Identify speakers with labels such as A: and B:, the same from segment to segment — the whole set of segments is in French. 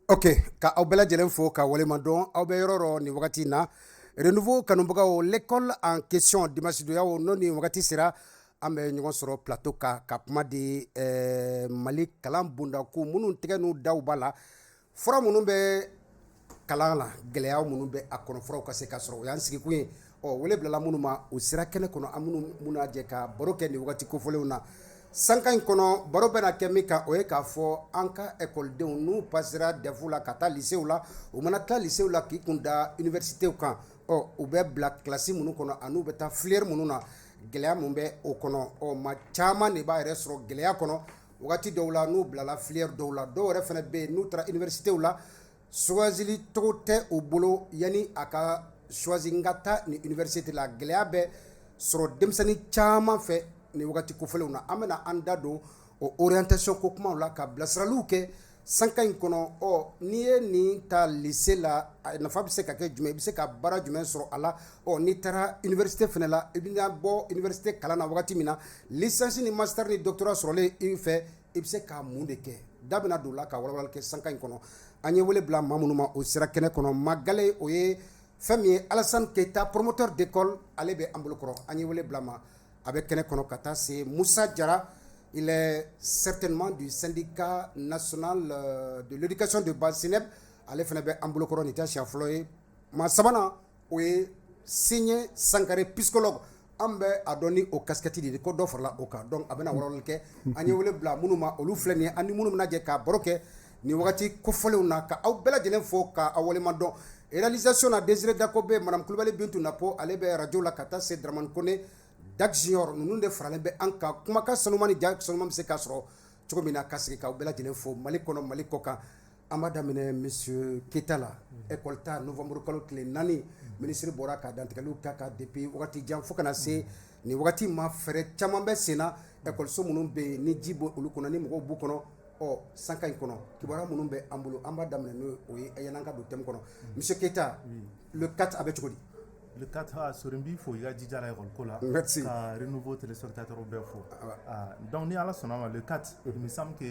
A: Ok, ka aw bɛɛ lajɛlen fo ka walemadɔn aw bɛ yɔrɔ rɔ nin wagati na renouveau kanubagaw l'école en question dimanche donya o n'o ni wagati sera an bɛ ɲɔgɔn sɔrɔ plateau ka kuma di Mali kalan bondaku minnu tɛgɛ n'u daw b'a la fura minnu bɛ kalan la gɛlɛya minnu bɛ a kɔnɔ furaw ka se ka sɔrɔ o y'an sigikun ye wele bilala minnu ma o sira kɛnɛ kɔnɔ an minnu jɛ ka baro kɛ nin wagati kofɔlenw na sanka in kɔnɔ baro bɛna kɛ min kan o ye k'a fɔ an ka ekɔlidenw n'u pasera DEF la ka taa lycéw la u mana taa lycéw la k'i kun da universitéw kan u bɛ bila classe minnu kɔnɔ an'u bɛ taa filière minnu na gɛlɛya mun bɛ o kɔnɔ ma caman de b'a yɛrɛ sɔrɔ gɛlɛya kɔnɔ wagati dɔw la n'u bilala filière dɔw la dɔw yɛrɛ fana bɛ yen n'u taara universitéw la choisili cogo tɛ u bolo yanni a ka choisi n ka taa nin université la gɛlɛya bɛ sɔrɔ denmisɛnnin caman fɛ ni wagati kofɔlenw na an bɛna an da don o orientation ko kumaw la ka bilasiraliw kɛ sanka in kɔnɔ n'i ye nin ta lycée la nafa bɛ se ka kɛ jumɛn i bɛ se ka baara jumɛn sɔrɔ a la n'i taara université fana la i bɛna bɔ université kalan na wagati min na licence ni master ni doctorat sɔrɔlen i fɛ i bɛ se ka mun de kɛ da bɛna don o la ka walawalali kɛ sanka in kɔnɔ an ye wele bila maa minnu ma o sira kɛnɛ kɔnɔ Magale o ye fɛn min ye Alassane Keita promoteur d'école ale bɛ an bolo kɔrɔ an ye wele bila ma a bɛ kɛnɛ kɔnɔ ka taa se Moussa Diarra il est certainement du syndicat national de l'éducation de base SYNEB ale fana bɛ an bolo kɔrɔ nin tɛ siɲɛ fɔlɔ ye maa sabanan o ye Signé Sankare psychologue an bɛ a dɔn ni o casquette de ye ko dɔ farala o kan donc a bɛna walawalali kɛ an ye wele bila minnu ma olu filɛ nin ye an ni minnu bɛna jɛ ka baro kɛ nin wagati kofɔlenw na ka aw bɛɛ lajɛlen fo ka aw walemadɔn réalisation na Désiré Dakobe madame Kulibali Bintou Napo ale bɛ radio la ka taa se Dramane Kone Dak Junior ninnu de faralen bɛ an kan kumakan sanuma ni ja sanuma bɛ se ka sɔrɔ cogo min na ka sigi k'aw bɛɛ lajɛlen fo Mali kɔnɔ Mali kɔ kan an b'a daminɛ monsieur Keita la école ta novembre kalo tile 4 ministre bɔra ka dantigɛliw k'a kan depuis wagati jan fo kana se nin wagati ma fɛɛrɛ caman bɛ sen na école minnu bɛ yen ni ji bɔ olu kɔnɔ ni mɔgɔw b'u kɔnɔ sanka in kɔnɔ kibaruya minnu bɛ an bolo an b'a daminɛ n'o ye yan'an ka don thème kɔnɔ monsieur Keita le 4 a bɛ cogo di.
B: Le 4 Sorimbi faut y a déjà la école là.
A: Merci.
B: Renouveau téléspectateur au Befo. Donc ni ala sonama le 4 il me semble que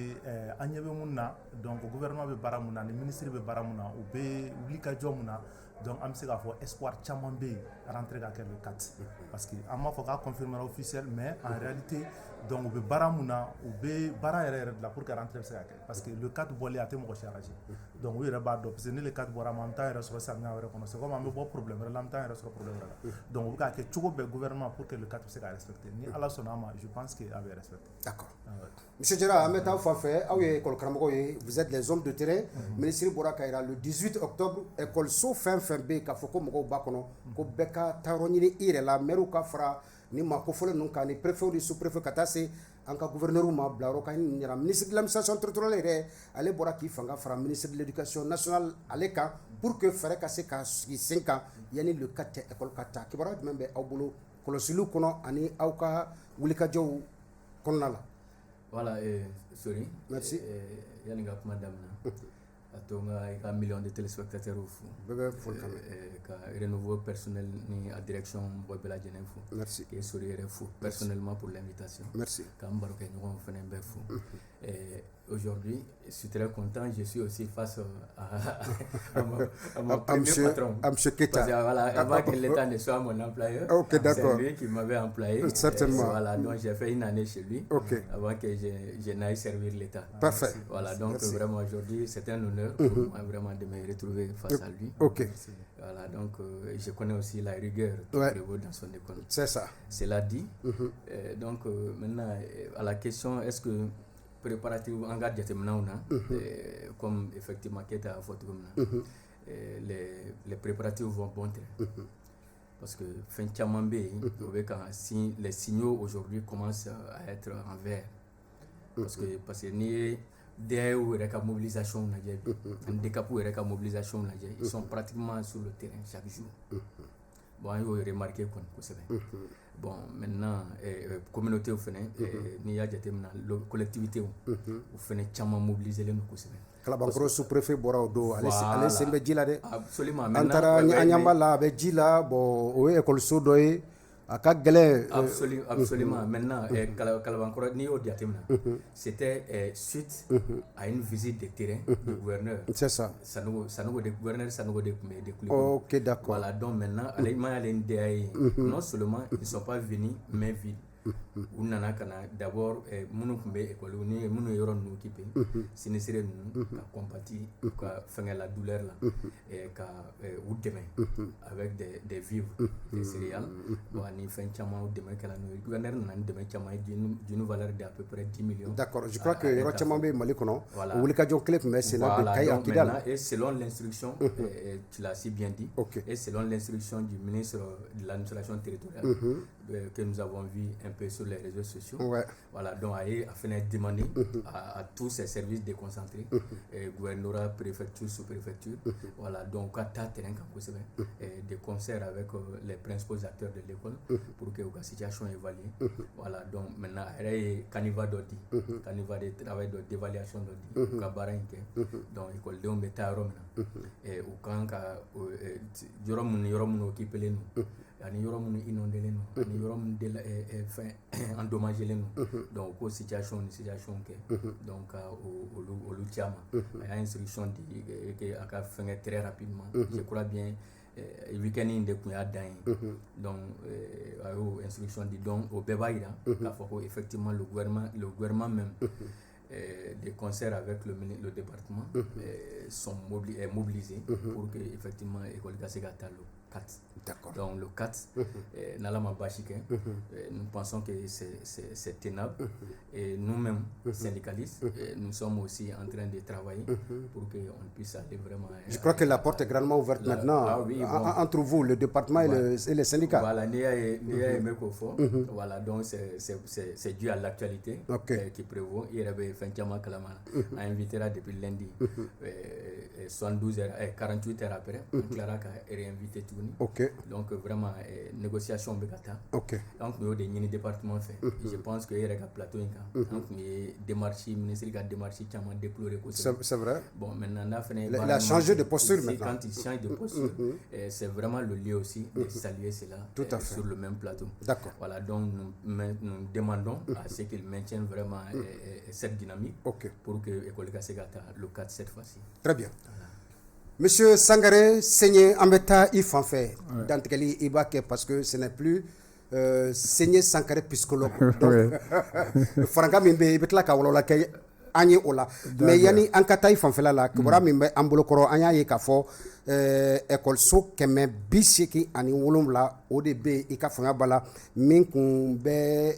B: anyebe munna donc le gouvernement be baramuna le ministre be baramuna ou be wulika jomuna donc am se ka fo espoir chaman be rentrer dans le 4 parce que amma faut ka confirmer officiel mais en réalité donc on be baramuna ou be bara yɛrɛ de la pour que rentrer se ka kɛ parce que le 4 bolé a te mɔgɔ chargé donc o yɛrɛ b'a dɔn parce que ni le 4 bɔra ma an t'an yɛrɛ sɔrɔ samiya wɛrɛ kɔnɔ c'est comme an bɛ bɔ problème wɛrɛ la an t'an yɛrɛ sɔrɔ problème wɛrɛ la donc o bɛ ka kɛ cogo bɛɛ gouvernement pour que le 4 bɛ se ka respecter ni ala sɔnna a ma je pense que a bɛ respecter.
A: D'accord. Monsieur Diarra an bɛ taa fan fɛ aw ye école karamɔgɔw ye vous êtes les hommes de terrain ministre bɔra ka yira le 18 octobre écoleso fɛn fɛn bɛ yen k'a fɔ ko mɔgɔw b'a kɔnɔ ko bɛɛ ka taa yɔrɔ ɲini i yɛrɛ la maire ka fara ni maa kofɔlen ninnu kan ni préfet ni sous-préfet ka taa se an ka gouverneur ma bila yɔrɔ kan ɲɛna ministre de l'administration territoriale yɛrɛ ale bɔra k'i fanga fara ministre de l'éducation nationale ale kan pour que fɛɛrɛ ka se ka sigi sen kan yanni le 4 cɛ école ka taa kibaruya jumɛn bɛ aw bolo kɔlɔsiliw kɔnɔ ani aw ka wulikajɔw kɔnɔna la.
C: Voilà, sorry.
A: Merci.
C: Yanni ka kuma daminɛ a to n ka million de téléspectateurs fo
A: bɛɛ bɛ foli kan
C: ka renouveau personnel ni a direction mɔgɔ bɛɛ lajɛlen fo.
A: Merci.
C: Et sori yɛrɛ fo personnellement pour l'invitation.
A: Merci.
C: K'an baro kɛ ɲɔgɔn fɛnɛ bɛɛ fo. Aujourd'hui, je suis très content, je suis aussi face à mon premier patron.
A: À monsieur Keita.
C: Parce que voilà, avant que l'État ne soit mon employeur,
A: okay,
C: c'est lui qui m'avait employé.
A: Certainement.
C: Voilà, donc j'ai fait une année chez lui avant que je n'aille servir l'État.
A: Parfait.
C: Voilà, donc merci. Vraiment aujourd'hui, c'est un honneur pour moi vraiment de me retrouver face à lui.
A: Ok.
C: Voilà, donc je connais aussi la rigueur qu'il prévaut dans son école.
A: C'est ça.
C: Cela dit, donc maintenant, à la question, est-ce que préparatifs en garde comme effectivement Keita a fait les préparatifs vont bon train parce que fin Tchamambé les signaux aujourd'hui commencent à être en vert parce que ni des mobilisation mobilisation ils sont pratiquement sur le terrain chaque jour. Bon, il faut remarquer qu'on bon, maintenant, communauté, il y a des collectivités, où fait tellement mobiliser les
A: Kalabankoro sous-préfet bɔra o don ale sen bɛ ji la dɛ.
C: Absolument.
A: An taara Ɲambala a bɛ ji la bon o ye école so dɔ ye a ka gɛlɛn
C: absolument maintenant Kalabankɔrɔ n'i y'o jateminɛ c'était suite à une visite de terrain du gouverneur
A: c'est ça
C: gouverneur Sanogo de tun bɛ de Kulikoro.
A: ok d'accord
C: Voilà, donc maintenant ale ma y'ale ni DA ye non seulement ils sont pas venus main vide u nana ka na d'abord minnu tun bɛ école ni minnu ye yɔrɔ ninnu occupé sinistre ninnu ka compati ka fɛngɛ la douleur la ka u dɛmɛ avec des vivres des céréales bon ani fɛn caman u dɛmɛ kɛla n'o ye gouverneur nana ni dɛmɛ caman ye d'une valeur de à peu près 10 millions.
A: D'accord, je crois que yɔrɔ caman bɛ Mali kɔnɔ o wulikajɔ kelen tun bɛ sen na de Kayi à Kidal.
C: Et selon l'instruction tu l'as si bien dit et selon l'instruction du ministre de l'administration territoriale que nous avons vu un peu sur les réseaux sociaux. Voilà, donc a fait demander à tous ces services déconcentrés, gouvernorat, préfecture, sous-préfecture, voilà, donc à terrain des concerts avec les principaux acteurs de l'école pour que la situation soit évaluée. Voilà, donc maintenant il y a caniva d'odi, caniva de travail d'évaluation d'odi, donc l'école de Mbetarom et au camp Yorom occupé nous. Ani yɔrɔ minnu inondé len don ani yɔrɔ minnu fɛn endommagé len don donc ko situation kɛ donc olu caman a y'a instruction di que a ka fɛngɛ très rapidement je crois bien week-end in de tun y'a dan ye donc a y'o instruction di donc o bɛɛ b'a yira k'a fɔ ko effectivement le gouvernement même des concerts avec le département sont mobilisés pour que effectivement école ka se ka taa le 4.
A: D'accord.
C: Donc le 4, Nalama Bachike, nous pensons que c'est tenable et nous-mêmes, syndicalistes, nous sommes aussi en train de travailler pour qu'on puisse aller vraiment...
A: Je crois que la porte est grandement ouverte maintenant entre vous, le département et les syndicats.
C: Voilà, voilà, donc c'est dû à l'actualité qui prévaut. Il y avait Fenchama Kalamana, a invité là depuis lundi, 48 heures après, Clara a réinvité tout. Donc vraiment négociation bekata. Donc nous avons des départements fait. Je pense que il y a un plateau donc les démarches ministère a démarché tellement déploré.
A: C'est vrai.
C: Bon maintenant
A: il a changé de posture maintenant.
C: Quand il change de posture, c'est vraiment le lieu aussi de saluer cela sur le même plateau.
A: D'accord.
C: Voilà, donc nous demandons à ce qu'ils maintiennent vraiment cette dynamique pour que l'école Kasegata le 4 cette fois-ci.
A: Très bien. Monsieur Sangaré, Seigneur Ambeta Ifanfe, d'Antekeli Ibake, parce que ce n'est plus Seigneur Sangaré psychologue. Donc, Franka Mimbe, Ibetla Kawolola Kay, Anye Ola. Mais Yani Ankata Ifanfela la, Kubara Mimbe, Ambolokoro, Anya Yekafo, école so keme bisiki ani wolumla ODB Ikafanga Bala, Minkumbe,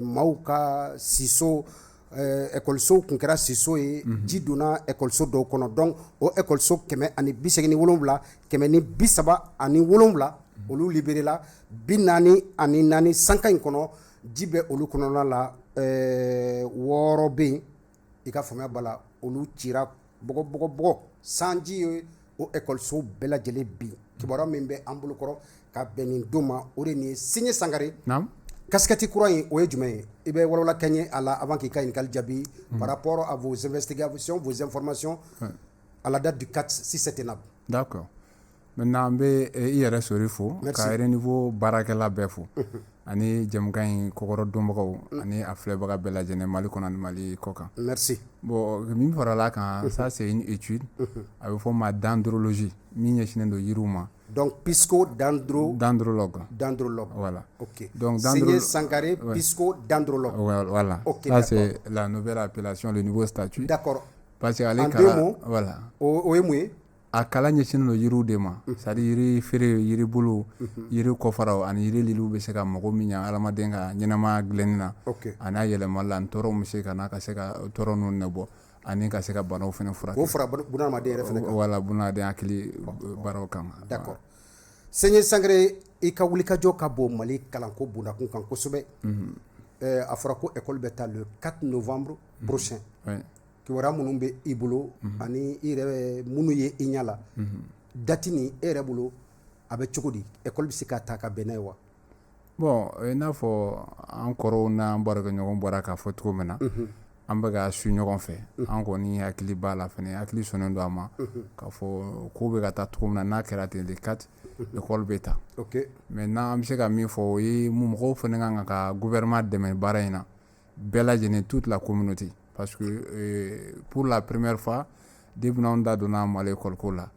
A: Mauka, Siso, école so kun kɛra siso ye ji donna école so dɔw kɔnɔ donc o école so 187 137 olu libéré la 44 sanka in kɔnɔ ji bɛ olu kɔnɔna la 6 bɛ yen i ka faamuya bala olu cira bɔgɔ sanji ye o école so bɛɛ lajɛlen bin kibaruya min bɛ an bolo kɔrɔ ka bɛn nin don ma o de nin ye Signé Sangaré. Casquette courant ou est et bien voilà Kenya à la avant qu'il y ait une par rapport à vos investigations, vos informations à la date du 4 si c'est tenable.
D: D'accord. Maintenant il y a sur il faut qu'à niveau barakela befo ani jamgan kokoro dombago ani aflebaga bela jene mali konan mali koka.
A: Merci.
D: Bon mi fara la kan ça c'est une étude avec forme d'andrologie mi nyeshine do yiruma.
A: Donc
D: dendrologue. Voilà.
A: OK.
D: Donc
A: Signé Sangaré psychodendrologue.
D: Voilà.
A: Okay,
D: ça c'est la nouvelle appellation, le nouveau statut.
A: D'accord.
D: Parce que
A: en 2 mots.
D: Voilà.
A: Oemwe
D: a kala ɲɛsin no yiriw de ma c'est à dire yiri feere yiri bulu yiri kɔfaraw ani yiri liliw bɛ se ka mago min ɲa adamaden ka ɲɛnamaya dilanni na a n'a yɛlɛmali la tɔɔrɔ min se ka na ka se ka tɔɔrɔ ninnu nɛbɔ ani ka se ka banaw fana furakɛ.
A: O fara bunadamaden yɛrɛ fana kan.
D: Voilà, bunadamaden hakili baaraw kan.
A: D'accord. Signé Sangaré i ka wulikajɔ ka bɔ Mali kalanko bundakun kan kosɛbɛ. A fɔra ko école bɛ taa le 4 novembre prochain. Kiwara minnu bɛ i bolo ani i yɛrɛ minnu ye i ɲɛ la date ni e yɛrɛ bolo a bɛ cogo di école bɛ se ka ta ka bɛn n'a ye wa?
D: Bon i n'a fɔ an kɔrɔw n'an baarakɛɲɔgɔn bɔra k'a fɔ cogo min na an bɛ ka su ɲɔgɔn fɛ an kɔni hakili b'a la fɛnɛ hakili sɔnnen don a ma k'a fɔ ko bɛ ka taa cogo min na n'a kɛra ten le 4 école bɛ ta maintenant an bɛ se ka min fɔ o ye mɔgɔw fɛnɛ kan ka gouvernement dɛmɛ baara in na bɛɛ lajɛlen toute la communauté parce que pour la première fois depuis n'anw da donna Mali école ko la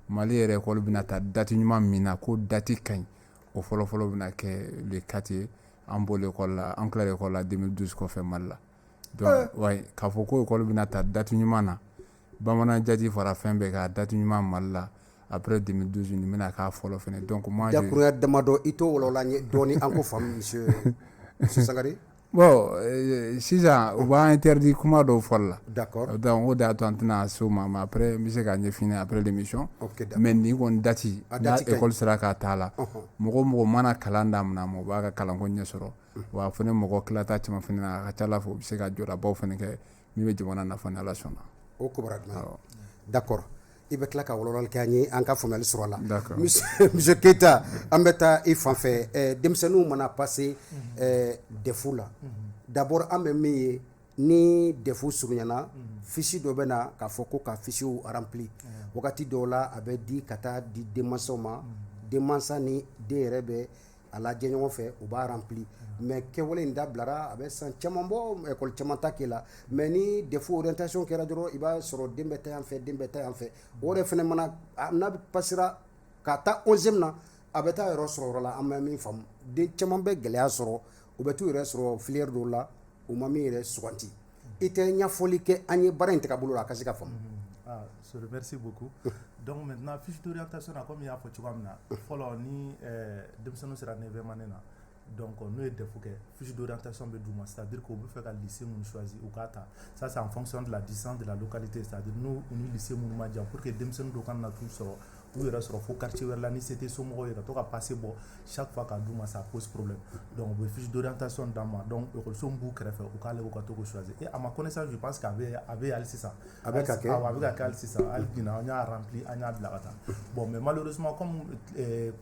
D: Mali yɛrɛ école bɛna ta date ɲuman min na ko date ka ɲi o fɔlɔfɔlɔ bɛna kɛ le 4 ye an bɔra école la an tilala école la 2012 kɔfɛ Mali la donc ouais k'a fɔ ko école bɛna ta date ɲuman na bamanan jati fara fɛn bɛɛ ka date ɲuman Mali la après 2012 nin bɛna k'a fɔlɔ fɛnɛ donc moi
A: dakuruya damadɔ i t'o wɔlɔla n ye dɔɔni an ko faamu monsieur Sangare.
D: Bon sisan u b'a interdit kuma dɔw fɔli la
A: d'accord
D: donc o de y'a to an tɛna se o ma mais après n bɛ se ka ɲɛfɔ après l'émission mais nin kɔni date n'a école sera k'a t'a la mɔgɔ mana kalan daminɛ ma o b'a ka kalanko ɲɛ sɔrɔ wa fɛnɛ mɔgɔ tilata caman fɛnɛ na a ka ca Ala fɛ u bɛ se ka jɔdabaw fɛnɛ kɛ min bɛ jamana nafa ni Ala sɔnna
A: o kobara jumɛn d'accord i bɛ tila ka wɔlɔwɔli kɛ an ye an ka faamuyali sɔrɔ a la monsieur Keita an bɛ taa i fan fɛ denmisɛnninw mana passer DEF la d'abord an bɛ min ye ni DEF surunyana fiche dɔ bɛ na k'a fɔ ko ka fichew rempli wagati dɔw la a bɛ di ka taa di denmansaw ma denmansa ni den yɛrɛ bɛ a lajɛ ɲɔgɔn fɛ u b'a rempli mais kɛwale in dabilara a bɛ san caman bɔ école caman ta kɛ la mais ni DEF orientation kɛra dɔrɔn i b'a sɔrɔ den bɛ taa yan fɛ den bɛ taa yan fɛ o de fɛnɛ mana n'a passera ka taa 11e na a bɛ taa yɔrɔ sɔrɔ yɔrɔ la an bɛ min faamu den caman bɛ gɛlɛya sɔrɔ u bɛ t'u yɛrɛ sɔrɔ filière dɔw la u ma min yɛrɛ suganti i tɛ ɲɛfɔli kɛ an ye baara in tagabolo la a ka se ka faamu.
B: Merci beaucoup. Donc maintenant fiche d'orientation comme il y a fɔ cogoya min na fɔlɔ ni denmisɛnninw sera 9e année na donc n'o ye DEF kɛ fiche d'orientation bɛ d'u ma c'est-à-dire que u bɛ fɛ ka lycée mun choisir u k'a ta ça c'est en fonction de la distance de la localité c'est-à-dire n'u ni lycée minnu ma jan pour que denmisɛnnin dɔw kana na t'u sɔrɔ u yɛrɛ sɔrɔ fo quartier wɛrɛ la ni se tɛ somɔgɔw ye ka to ka passer bɔ chaque fois ka d'u ma ça pose problème donc u bɛ fiche d'orientation d'an ma donc école b'u kɛrɛfɛ u k'ale u ka to k'o choisir et à ma connaissance je pense qu'à bɛ hali sisan
A: a bɛ ka kɛ
B: a bɛ ka kɛ hali sisan hali ɲina an y'a rempli an y'a bila ka taa bon mais malheureusement comme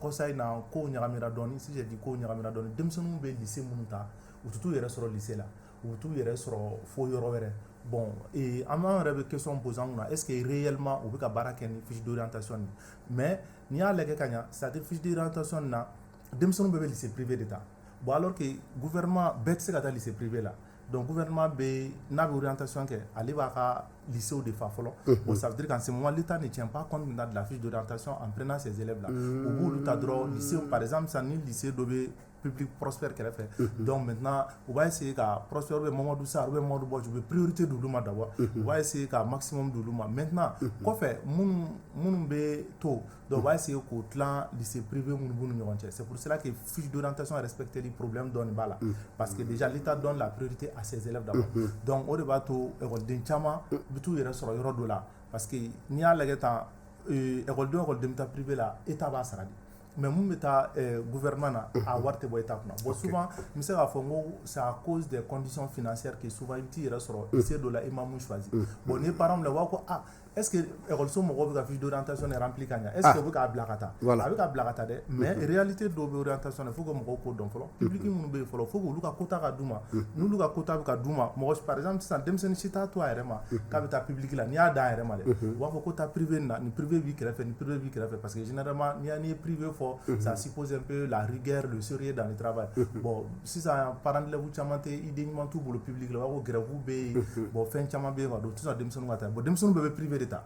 B: kɔsa in na kow ɲagamira dɔɔni si j'ai dit kow ɲagamira dɔɔni denmisɛnninw bɛ lycée minnu ta u tɛ t'u yɛrɛ sɔrɔ lycée la u bɛ t'u yɛrɛ sɔrɔ fo yɔrɔ wɛrɛ bon an yɛrɛ bɛ question poser an kunna est-ce que réellement u bɛ ka baara kɛ ni fiche d'orientation ni mais n'i y'a lajɛ ka ɲa c'est-à-dire fiche d'orientation na denmisɛnninw bɛɛ bɛ lycée privé de ta bon alors que gouvernement bɛɛ tɛ se ka taa lycée privé la donc gouvernement bɛ n'a bɛ orientation kɛ ale b'a ka lycée de fa fɔlɔ bon ça veut dire qu'en ce moment l'État ne tient pas compte de la fiche d'orientation en prenant ces élèves là u b'olu ta dɔrɔn lycée par exemple sisan ni lycée dɔ bɛ public prospère kɛrɛfɛ donc maintenant u b'a essayer ka prospère ou Mamadou Sarr ou Mamadou Bodj u bɛ priorité d'olu ma d'abord u b'a essayer ka maximum d'olu ma maintenant kɔfɛ minnu bɛ to donc u b'a essayer k'o tilan lycée privé minnu b'u ni ɲɔgɔn cɛ c'est pour cela que fiche d'orientation respecté li problème dɔɔni b'a la parce que déjà l'État donne la priorité à ses élèves d'abord donc o de b'a to école caman bɛ t'u yɛrɛ sɔrɔ yɔrɔ dɔ la parce que n'i y'a lajɛ tan école bɛ taa privé la État b'a sara de mais mun bɛ taa gouvernement na a wari tɛ bɔ État kunna bon souvent n bɛ se k'a fɔ n ko c'est à cause des conditions financières que souvent i bɛ t'i yɛrɛ sɔrɔ lycée dɔ la i ma mun choisir bon ni parents min la u b'a fɔ ah est-ce que école mɔgɔw bɛ ka fiche d'orientation rempli ka ɲa est-ce que u bɛ k'a bila ka taa a bɛ k'a bila ka taa dɛ mais réalité dɔw bɛ orientation na fo que mɔgɔw k'o dɔn fɔlɔ public minnu bɛ yen fɔlɔ fo k'olu ka quota ka d'u ma n'olu ka quota bɛ ka d'u ma mɔgɔ par exemple sisan denmisɛnnin si t'a to a yɛrɛ ma k'a bɛ taa public la n'i y'a d'a yɛrɛ ma dɛ u b'a fɔ ko taa privé na ni privé b'i kɛrɛfɛ ni privé b'i kɛrɛfɛ parce que généralement n'i ye privé fɔ ça suppose un peu la rigueur le sérieux dans le travail bon sisan parents d'élèves caman tɛ idée ɲuman t'u bolo public la u b'a fɔ grève bɛ yen bon fɛn caman bɛ yen quoi donc sisan denmisɛnninw ka taa bon denmisɛnninw bɛɛ bɛ privé de ta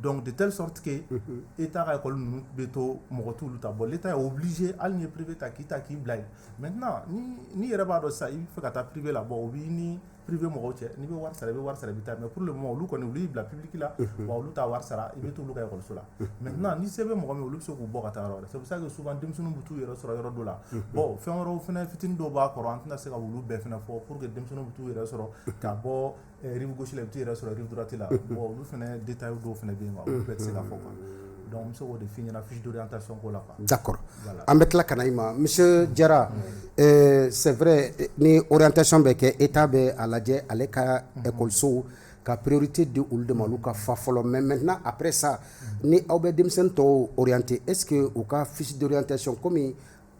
B: donc de telle sorte que État ka école ninnu bɛ to mɔgɔ t'olu ta bon l'État est obligé hali ni ye privé ta k'i ta k'i bila yen maintenant ni yɛrɛ b'a dɔn sisan i bɛ fɛ ka taa privé la bon o b'i ni privé mɔgɔw cɛ n'i bɛ wari sara i bɛ wari sara i bɛ taa mais pour le moment olu kɔni olu y'i bila public la wa olu t'a wari sara i bɛ t'olu ka école la maintenant ni se bɛ mɔgɔ min olu bɛ se k'u bɔ ka taa yɔrɔ wɛrɛ c'est pour ça que souvent denmisɛnninw bɛ t'u yɛrɛ sɔrɔ yɔrɔ dɔ la bon fɛn wɛrɛw fɛnɛ fitinin dɔw b'a kɔrɔ an tɛna se ka olu bɛɛ fɛnɛ fɔ pour que denmisɛnninw bɛ t'u yɛrɛ sɔrɔ ka bɔ rive gauche la i bɛ t'u yɛrɛ sɔrɔ rive droite la bon olu fɛnɛ détails dɔw fɛnɛ bɛ yen quoi olu bɛɛ tɛ se ka fɔ quoi donc n bɛ se k'o de f'i ɲɛna fiche d'orientation ko la quoi.
A: D'accord an bɛ tila ka na i ma monsieur Jara c'est vrai ni orientation bɛ kɛ État bɛ a lajɛ ale ka écolesow ka priorité di olu de ma olu ka fa fɔlɔ mais maintenant après ça ni aw bɛ denmisɛnnin tɔw orienté est-ce que u ka fiche d'orientation komi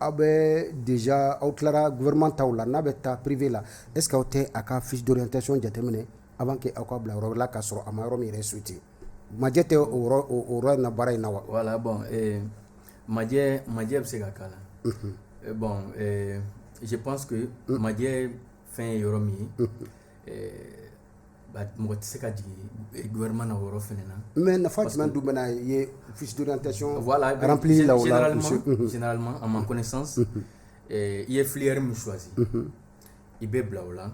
A: aw bɛ déjà aw tilara gouvernement taw la n'a bɛ taa privé la est ce que aw tɛ a ka fiche d'orientation jateminɛ avant que aw ka bila yɔrɔ la k'a sɔrɔ a ma yɔrɔ min yɛrɛ souhaité majɛ tɛ o yɔrɔ in na baara in na wa.
C: Voilà, bon, majɛ bɛ se ka k'a la. Bon, je pense que majɛ fɛn ye yɔrɔ min ye mɔgɔ tɛ se ka jigin gouvernement na o yɔrɔ fɛnɛ na.
A: mais nafa jumɛn dun bɛna ye fiche d'orientation
C: voilà,
A: rempli la o la
C: généralement à ma connaissance i ye filière min choisi i bɛ bila o la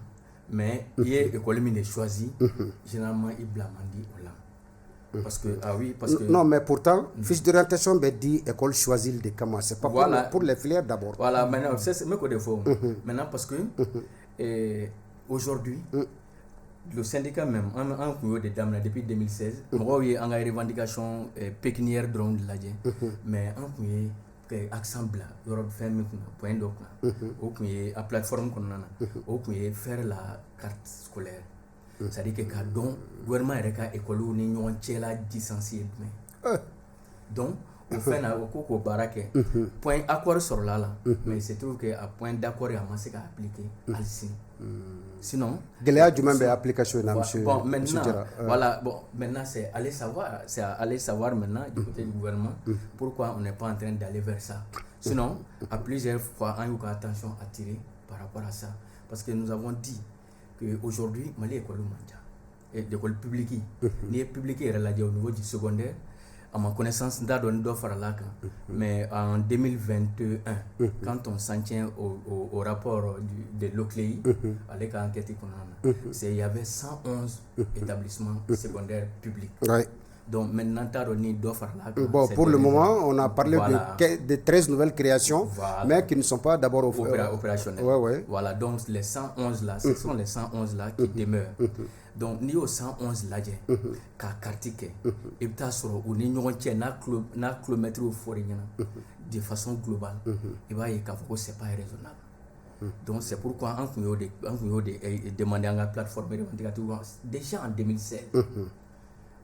C: mais i ye école min de choisi généralement i bila man di o la. Parce que, ah oui, parce que...
A: Non, mais pourtant, fiche d'orientation ben dit école choisie de Kama. C'est pas voilà. Pour les filières d'abord.
C: Voilà, maintenant, c'est ce qu'il faut. Maintenant, parce que aujourd'hui, le syndicat même, en des dames depuis 2016, on a eu une revendication pécuniaire de l'adje, mais on a eu accent blanc, Europe fait point d'eau, on a eu la plateforme qu'on a, on a eu faire la carte scolaire. C'est-à-dire que quand le gouvernement a école où nous avons licencié. Donc, on fait un point accord sur là, mais il se trouve qu'à point d'accord, il y a un appliqué à l'ici. Sinon,
A: il y a du même application, monsieur.
C: Bon, maintenant, voilà, bon, maintenant c'est aller savoir maintenant du côté du gouvernement pourquoi on n'est pas en train d'aller vers ça. Sinon, à plusieurs fois, on a eu attention à tirer par rapport à ça. Parce que nous avons dit qu'aujourd'hui, Mali est école mondiale. L'école publique, les publiques est au niveau du secondaire. À ma connaissance, mais en 2021, quand on s'en tient au rapport de l'OCLEI, avec l'enquête qu'on a, il y avait 111 établissements secondaires publics.
A: Ouais.
C: Donc maintenant,
A: bon, pour le moment, on a parlé de 13 nouvelles créations, mais qui ne sont pas d'abord
C: opérationnelles.
A: Ouais.
C: Voilà, donc les 111 là, ce sont les 111 là qui demeurent. Donc, nous avons 111 là, qui cartique, et puis nous avons un kilomètre de façon globale. Et bien, ce n'est pas raisonnable. Donc, c'est pourquoi on a demandé à la plateforme déjà en 2016.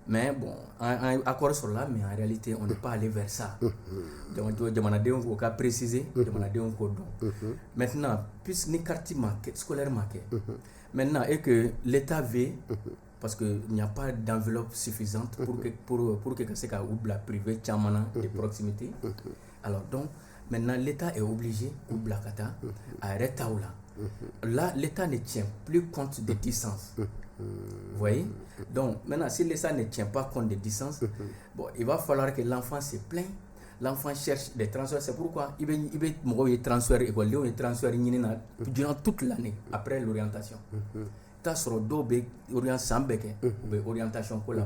C: Mais bon, un accord sur là, mais en réalité, on n'est pas allé vers ça. Donc, on a précisé, maintenant, puisque les cartes scolaires marquées, maintenant, et que l'État veut, parce qu'il n'y a pas d'enveloppe suffisante pour que c'est qu'à la privée, de proximité. Alors, donc, maintenant, l'État est obligé, à arrêter là. Là, l'État ne tient plus compte des distances. Vous voyez? Donc, maintenant, si l'État ne tient pas compte des distances, bon, il va falloir que l'enfant se plaigne. L'enfant cherche des transferts. C'est pourquoi il va transfert école, il transfert durant toute l'année après l'orientation. Tu as orientation pour que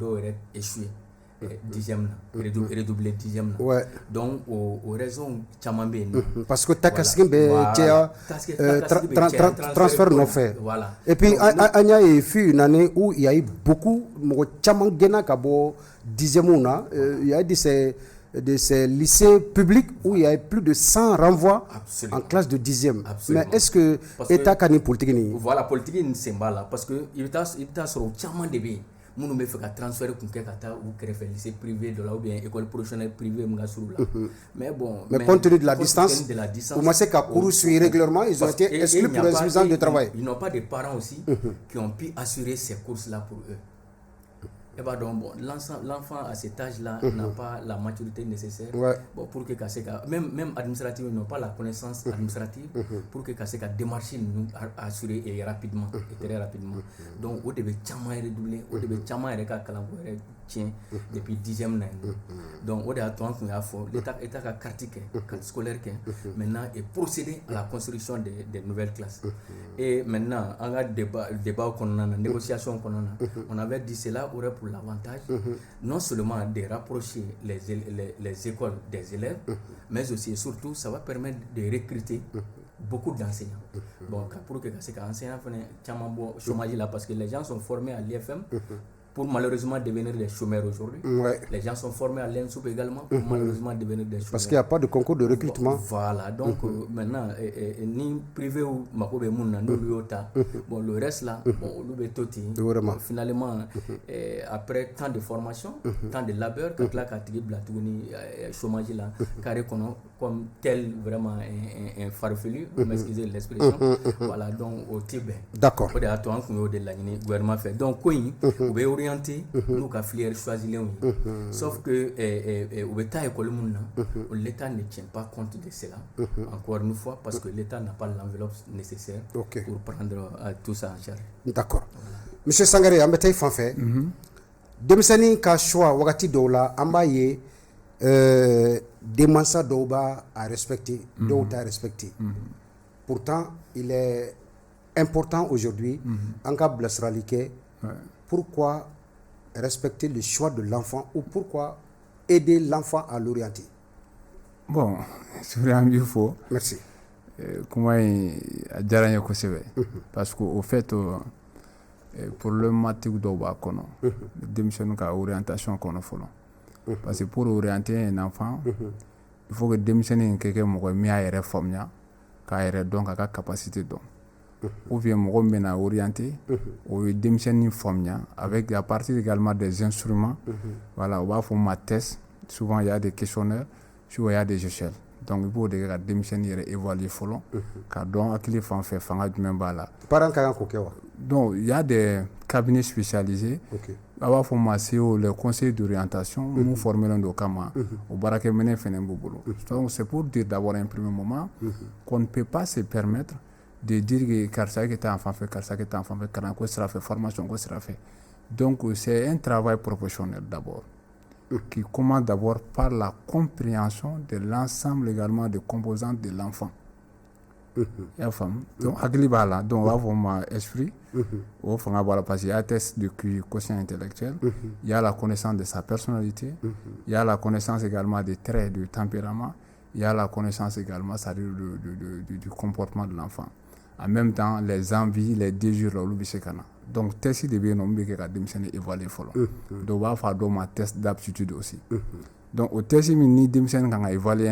C: tu échoué. 10e redoubler 10e donc aux raisons
A: parce que takaskin be transfert non fait et puis anya et fut une année où il y a eu beaucoup chaman gena kabo 10e na il y a de ces lycées publics où il y a plus de 100 renvois en classe de 10e. Mais est-ce que l'État a une politique?
C: Voilà, politique c'est là parce que il t'a sur chaman de bien. Nous ne faisons pas transférer pour ou lycée privé de là ou bien école professionnelle privée mais bon,
A: mais compte tenu de la distance, au moins c'est qu'à Kourou régulièrement, ils ont été exclus pour insuffisance de travail.
C: Ils n'ont pas de parents aussi qui ont pu assurer ces courses là pour eux. Et bah donc bon, l'enfant à cet âge-là n'a pas la maturité nécessaire bon, pour que même administrativement, ils n'ont pas la connaissance administrative pour que la démarche nous assurer et rapidement, et très rapidement. Donc, on devait tellement redoubler, on devait tellement tient depuis 10e année. Donc, on a l'État a carte scolaire maintenant et procéder à la construction des nouvelles classes. Et maintenant, on a débat qu'on a, négociation qu'on a, on avait dit cela aurait pour l'avantage non seulement de rapprocher les écoles des élèves, mais aussi et surtout ça va permettre de recruter beaucoup d'enseignants. Bon, pour que ces enseignants fassent chômage là parce que les gens sont formés à l'IFM pour malheureusement devenir des chômeurs aujourd'hui.
A: Ouais.
C: Les gens sont formés à l'ENSUP également pour malheureusement devenir des chômeurs.
A: Parce qu'il n'y a pas de concours de recrutement.
C: Voilà, donc maintenant, ni privé ou Makobe Mouna, nous l'Iota, bon, le reste là, bon, le Toti, finalement, après tant de formation, tant de labeur, quand la catégorie Blatouni, chômage là, carré comme tel vraiment un farfelu, m'excusez l'expression, voilà, donc au Tibet.
A: D'accord.
C: Au déatoan qu'on de la gouvernement fait. Donc, quoi, on va orienter, nous, qu'à filière choisir les sauf que, au État école Mouna, l'État ne tient pas compte de cela, encore une fois, parce que l'État n'a pas l'enveloppe nécessaire pour prendre tout ça en charge.
A: D'accord. Monsieur Sangaré, on va fanfare. Demisani ka choix wakati dola ambaye des massa doba à respecter, d'autres à respecter. Pourtant, il est important aujourd'hui en cas de pourquoi respecter le choix de l'enfant ou pourquoi aider l'enfant à l'orienter.
D: Bon, c'est vraiment il faut.
A: Merci.
D: Comment il a parce qu'au fait, pour le matin d'Oba, démissionner à orientation qu'on a fait. Parce que pour orienter un enfant, il faut que démissionner quelqu'un qui a réformé, qui a donc à capacité donc. Ou bien mon à orienter, ou démissionner formé avec à partir également des instruments. Voilà, on va faire ma test. Souvent il y a des questionnaires, souvent il y a des échelles. Donc il faut que démissionner et évaluer follow. Car donc les enfants fait faire du même bala. Donc il y a des cabinets spécialisés. Avant formation au le conseil d'orientation, nous formons un document au baraque mené boulot. Donc c'est pour dire d'abord un premier moment qu'on ne peut pas se permettre de dire que car ça qui est enfant fait, car ça qui est enfant fait, car quoi sera fait, formation quoi sera fait. Donc c'est un travail professionnel d'abord qui commence d'abord par la compréhension de l'ensemble également des composantes de l'enfant. Donc Aglibala, donc on va voir esprit, on va voir parce qu'il y a un test de quotient intellectuel, il y a la connaissance de sa personnalité, il y a la connaissance également des traits de tempérament, il y a la connaissance également du comportement de l'enfant. En même temps, les envies, les désirs, donc test de bien nommé que la démission est évaluée. Donc on va faire un test d'aptitude aussi. Donc au test ni démission quand évalué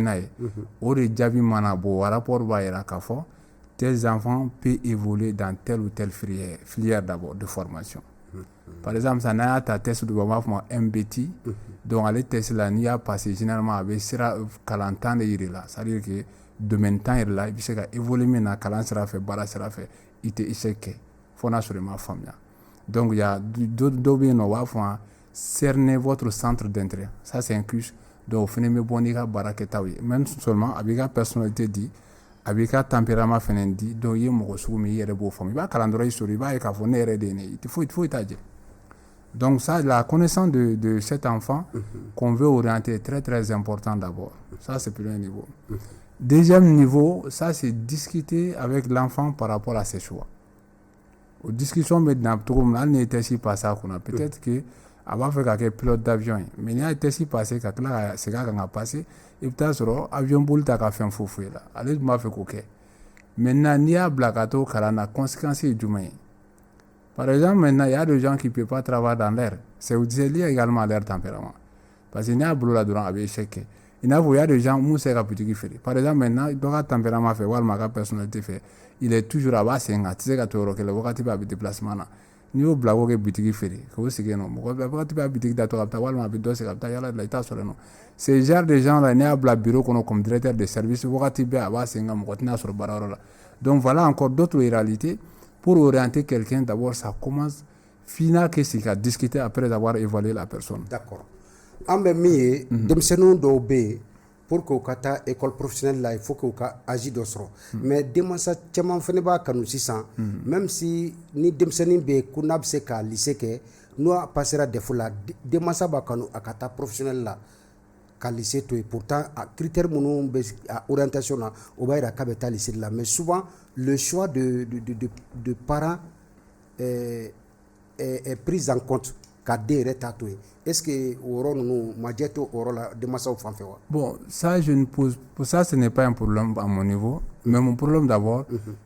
D: au rejabi manabo rapport va kafo tes enfants peuvent évoluer dans telle ou telle filière d'abord de formation. Par exemple, ça n'a pas test de MBT, donc à test là n'y a passé généralement avec sera 40 ans de là, c'est-à-dire que domaine temps est là, il s'est évolué maintenant 40 sera fait, bara sera fait, il était échec, faut naturellement famille. Donc il y a d'autres bien on va cerner votre centre d'intérêt. Ça c'est un cursus donc vous me bonika baraketawi même seulement avec la personnalité dit avec la tempérament fenendi donc il mo soumi yere bo fami ba calendrier sori ba e ka fo nere de ne il faut étager. Donc ça la connaissance de cet enfant qu'on veut orienter est très très important d'abord. Ça c'est premier niveau. Deuxième niveau, ça c'est discuter avec l'enfant par rapport à ses choix. Aux discussions maintenant on n'était si pas ça qu'on a peut-être que avant de faire pilote d'avion mais il y a été si passé que là c'est quand on a passé et peut-être sur avion boule ta fait un fou là allez m'a fait coquet maintenant il y a blagato car on a conséquences du moyen. Par exemple maintenant il y a des gens qui peuvent pas travailler dans l'air c'est lié également à leur tempérament parce qu'il y a boulot là durant avec échec il y a des gens où c'est rapide qui fait par exemple maintenant il doit tempérament fait voir ma personnalité fait il est toujours à bas c'est un tu sais que tu auras que le wakati ba déplacement là ni o blago ke bitigi fere ko sige no mo ba ti ba bitigi da to kapta wal ma bi do se kapta yala la ita solo no ces genre de gens là ne a bla bureau comme directeur de service wakati be aba singa mo kotina sur bararo là. Donc voilà encore d'autres réalités pour orienter quelqu'un d'abord ça commence fina que c'est à discuter après avoir évalué la personne.
A: D'accord. Ambe mi demsenu do be pour que kata école professionnelle là il faut que ka agi dosro mais demasa chaman fene ba kanu sisan même si ni demseni be kunab se ka lycée ke no passera des fois là demasa ba kanu akata professionnel là ka lycée to et pourtant à critère munu be à orientation là au ba ira ka beta lycée là mais souvent le choix de parents est pris en compte ka dere tatoué. Est-ce que nous majeto la de massa au fanfé?
D: Bon, ça je ne pose pour ça ce n'est pas un problème à mon niveau, mais mon problème d'abord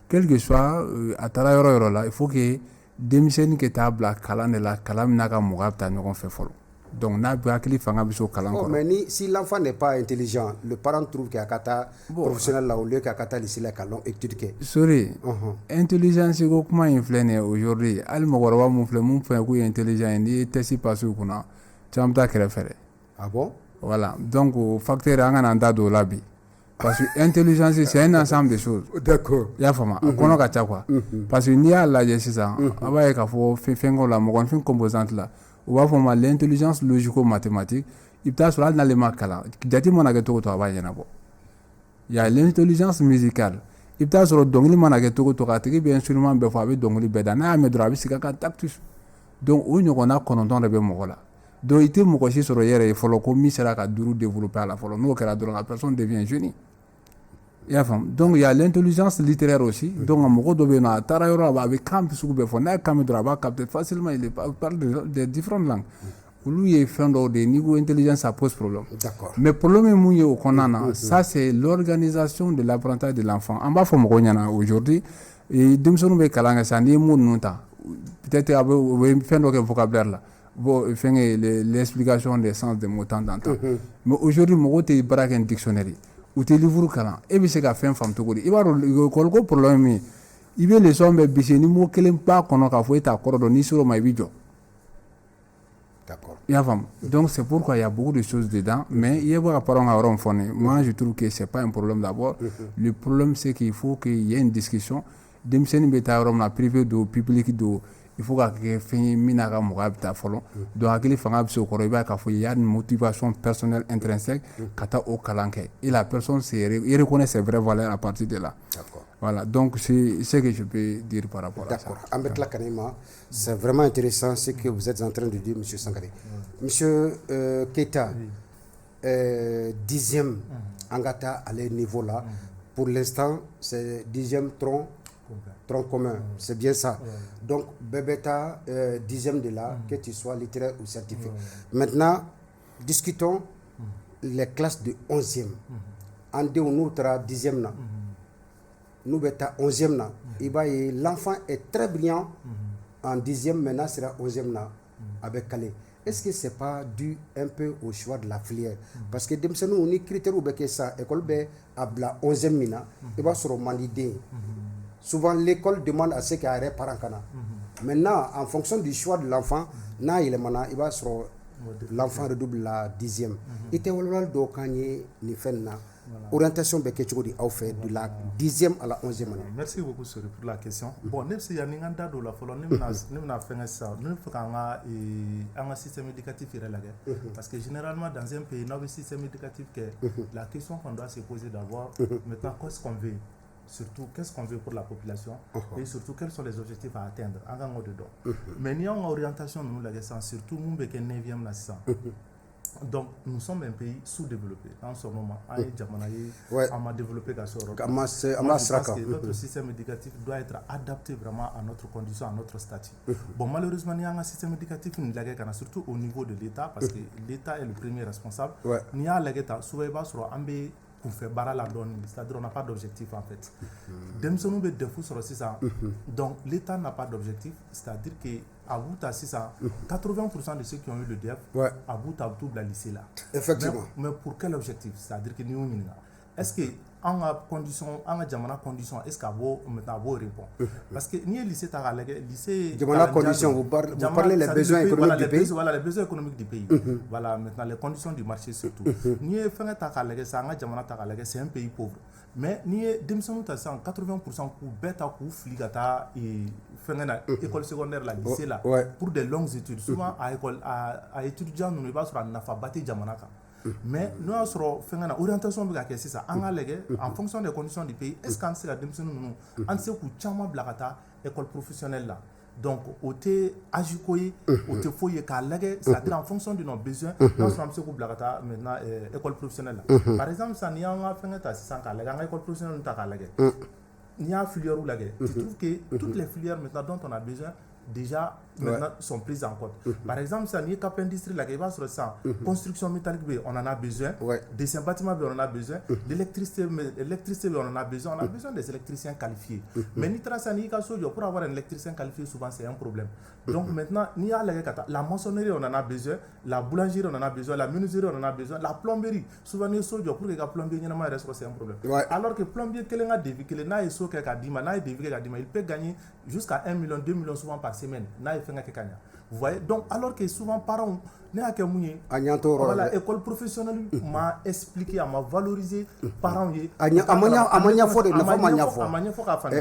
D: quel que soit à travers là, il faut que denmisɛnnin kɛ taa bila kalan de la kalan min n'a ka mɔgɔya bɛ taa ɲɔgɔn fɛ fɔlɔ donc n'a bɛ hakili fanga bɛ so kalan kɔrɔ.
A: Mais si l'enfant n'est pas intelligent, le parent trouve qu'il y a qu'à taa professionnel là au lieu qu'à taa lycée la kalon étude kɛ.
D: Sori intelligence ko kuma in filɛ nin ye aujourd'hui hali mɔgɔkɔrɔba mun filɛ mun fɛ k'u ye intelligent ye n'i ye test passe u kunna caman bɛ taa kɛrɛfɛ dɛ.
A: Ah bon?
D: Voilà donc facteur an ka n'an da don o la bi parce que intelligence c'est un ensemble de choses.
A: D'accord.
D: I y'a faamu a kɔnɔ ka ca quoi parce que n'i y'a lajɛ sisan a b'a ye k'a fɔ fɛnkɛw la mɔgɔninfin composante la u b'a fɔ ma l'intelligence logico-mathématique i bɛ taa sɔrɔ hali n'ale ma kalan jate mana kɛ cogo o cogo a b'a ɲɛnabɔ. Il y a l'intelligence musicale i bɛ taa sɔrɔ dɔnkili mana kɛ cogo o cogo a tigi bɛ instrument bɛɛ fɔ a bɛ dɔnkili bɛɛ da n'a y'a mɛn dɔrɔn a bɛ sigi a ka tactus donc o ɲɔgɔnna 9 de bɛ mɔgɔ la donc i tɛ mɔgɔ si sɔrɔ yɛrɛ ye fɔlɔ ko min sera ka 5 développer a la fɔlɔ n'o kɛra dɔrɔn la personne devient génie. I y'a faamu donc il y a l'intelligence littéraire aussi donc mɔgɔ dɔ bɛ yen nɔ a taara yɔrɔ la a bɛ kan sugu bɛɛ fɔ n'a ye kan min dɔrɔn a b'a capter facilement il parle de différentes langues olu ye fɛn dɔw de ye n'i ko intelligence ça pose problème.
A: D'accord.
D: Mais problème ye mun ye o kɔnɔna na ça c'est l'organisation de l'apprentissage de l'enfant an b'a fɔ mɔgɔw ɲɛna aujourd'hui denmisɛnninw bɛ kalan kɛ sisan n'i ye mun ninnu ta peut-être a bɛ u bɛ fɛn dɔ kɛ vocabulaire la bon fɛnkɛ l'explication des sens des mots temps en temps mais aujourd'hui mɔgɔw tɛ baara kɛ ni dictionnaire u tɛ livre kalan e bɛ se ka fɛn faamu cogo di i b'a dɔn école ko problème min i bɛ leçon bɛɛ bisi ni mot kelen b'a kɔnɔ k'a fɔ e t'a kɔrɔ dɔn n'i sera o ma i bɛ jɔ.
A: D'accord.
D: I y'a faamu donc c'est pourquoi il y a beaucoup de choses dedans mais i ye bɔ ka parents ka yɔrɔ min fɔ nin moi je trouve que c'est pas un problème d'abord le problème c'est qu'il faut qu'il y ait une discussion denmisɛnnin bɛ taa yɔrɔ min na privé don public don il faut ka kɛ fɛn ye min n'a ka mɔgɔya bɛ taa fɔlɔ donc hakili fanga bɛ se o kɔrɔ i b'a ye k'a fɔ il y a une motivation personnelle intrinsèque ka taa o kalan kɛ et la personne il reconnaît ses vraies valeurs à partir de là.
A: D'accord.
D: Voilà donc c'est ce que je peux dire par rapport à ça.
A: D'accord. Ambetla Kanema, c'est vraiment intéressant ce que vous êtes en train de dire, M. Sangaré. Monsieur Keita, 10e Angata à ce niveau-là, pour l'instant, c'est 10e tronc commun, c'est bien ça. Donc, Bébéta, 10e de là, que tu sois littéraire ou scientifique. Maintenant, discutons les classes de 11e. En deux, nous, 10e là. Nous, 11e là. L'enfant est très brillant en 10e, maintenant sera 11e là, avec Calais. Est-ce que ce n'est pas dû un peu au choix de la filière? Parce que nous, on a critères où ça, l'école est à 11e mina, il va se remandider. Souvent, l'école demande à ce qu'il y ait par an. Maintenant, en fonction du choix de l'enfant, il va se l'enfant redouble la 10e. Il était ni orientation de la 10e à la 11e année.
B: Merci beaucoup pour la question. Bon, nous sommes un système éducatif parce que généralement dans un pays, dans un système éducatif, la question qu'on doit se poser d'abord, maintenant, qu'est-ce qu'on veut? Surtout, qu'est-ce qu'on veut pour la population et surtout, quels sont les objectifs à atteindre. Mais nous avons une orientation, surtout, nous sommes 9e là. Donc, nous sommes un pays sous-développé en ce moment. On m'a développé parce que notre système éducatif doit être adapté vraiment à notre condition, à notre statut. Bon, malheureusement, il y a un système éducatif surtout au niveau de l'État, parce que l'État est le premier responsable. Il y a l'État, souvent, pour faire barra la donne, c'est-à-dire on n'a pas d'objectif en fait. Donc l'État n'a pas d'objectif, c'est-à-dire que à bout à 80% de ceux qui ont eu le DEF, à bout à tout la lycée là.
A: Effectivement.
B: Mais pour quel objectif? C'est-à-dire que nous, est-ce que en condition, condition, est-ce qu'à vous maintenant vous répond? Parce que ni lycée t'as lycée.
A: Condition, vous parlez des besoins économiques du pays.
B: Voilà les besoins économiques du pays. Voilà maintenant les conditions du marché surtout. Ni fin c'est un pays pauvre. Mais ni demsonu ta 80% pour bêta pour fligata et école secondaire la lycée là pour des longues études. Souvent à école à étudiants nous ne pas sur nafa bâti jamanaka. Mais nous avons fait une orientation en fonction des conditions du pays. Est-ce qu'on sait que nous avons école professionnelle là? Donc, au thé agikoye, au thé foyer c'est-à-dire en fonction de nos besoins, nous avons fait maintenant école professionnelle. Par exemple, ça n'y a pas fait école professionnelle. Il y a filière où tu trouves que toutes les filières maintenant dont on a besoin, déjà maintenant sont prises en compte. Par exemple, ça n'est cap industrie là, il va sur ça. Construction métallique, on en a besoin. Dessin bâtiment, on en a besoin. D'électricité, on en a besoin. On a besoin des électriciens qualifiés. Mais pour avoir un électricien qualifié, souvent c'est un problème. Donc maintenant, la maçonnerie, on en a besoin. La boulangerie, on en a besoin. La menuiserie, on en a besoin. La plomberie, souvent pour que la plomberie, c'est un problème. Alors que plombier, il peut gagner jusqu'à 1 million, 2 millions souvent par semaine. Vous voyez, donc alors que souvent parents voilà, école professionnelle m'a expliqué, m'a valorisé parents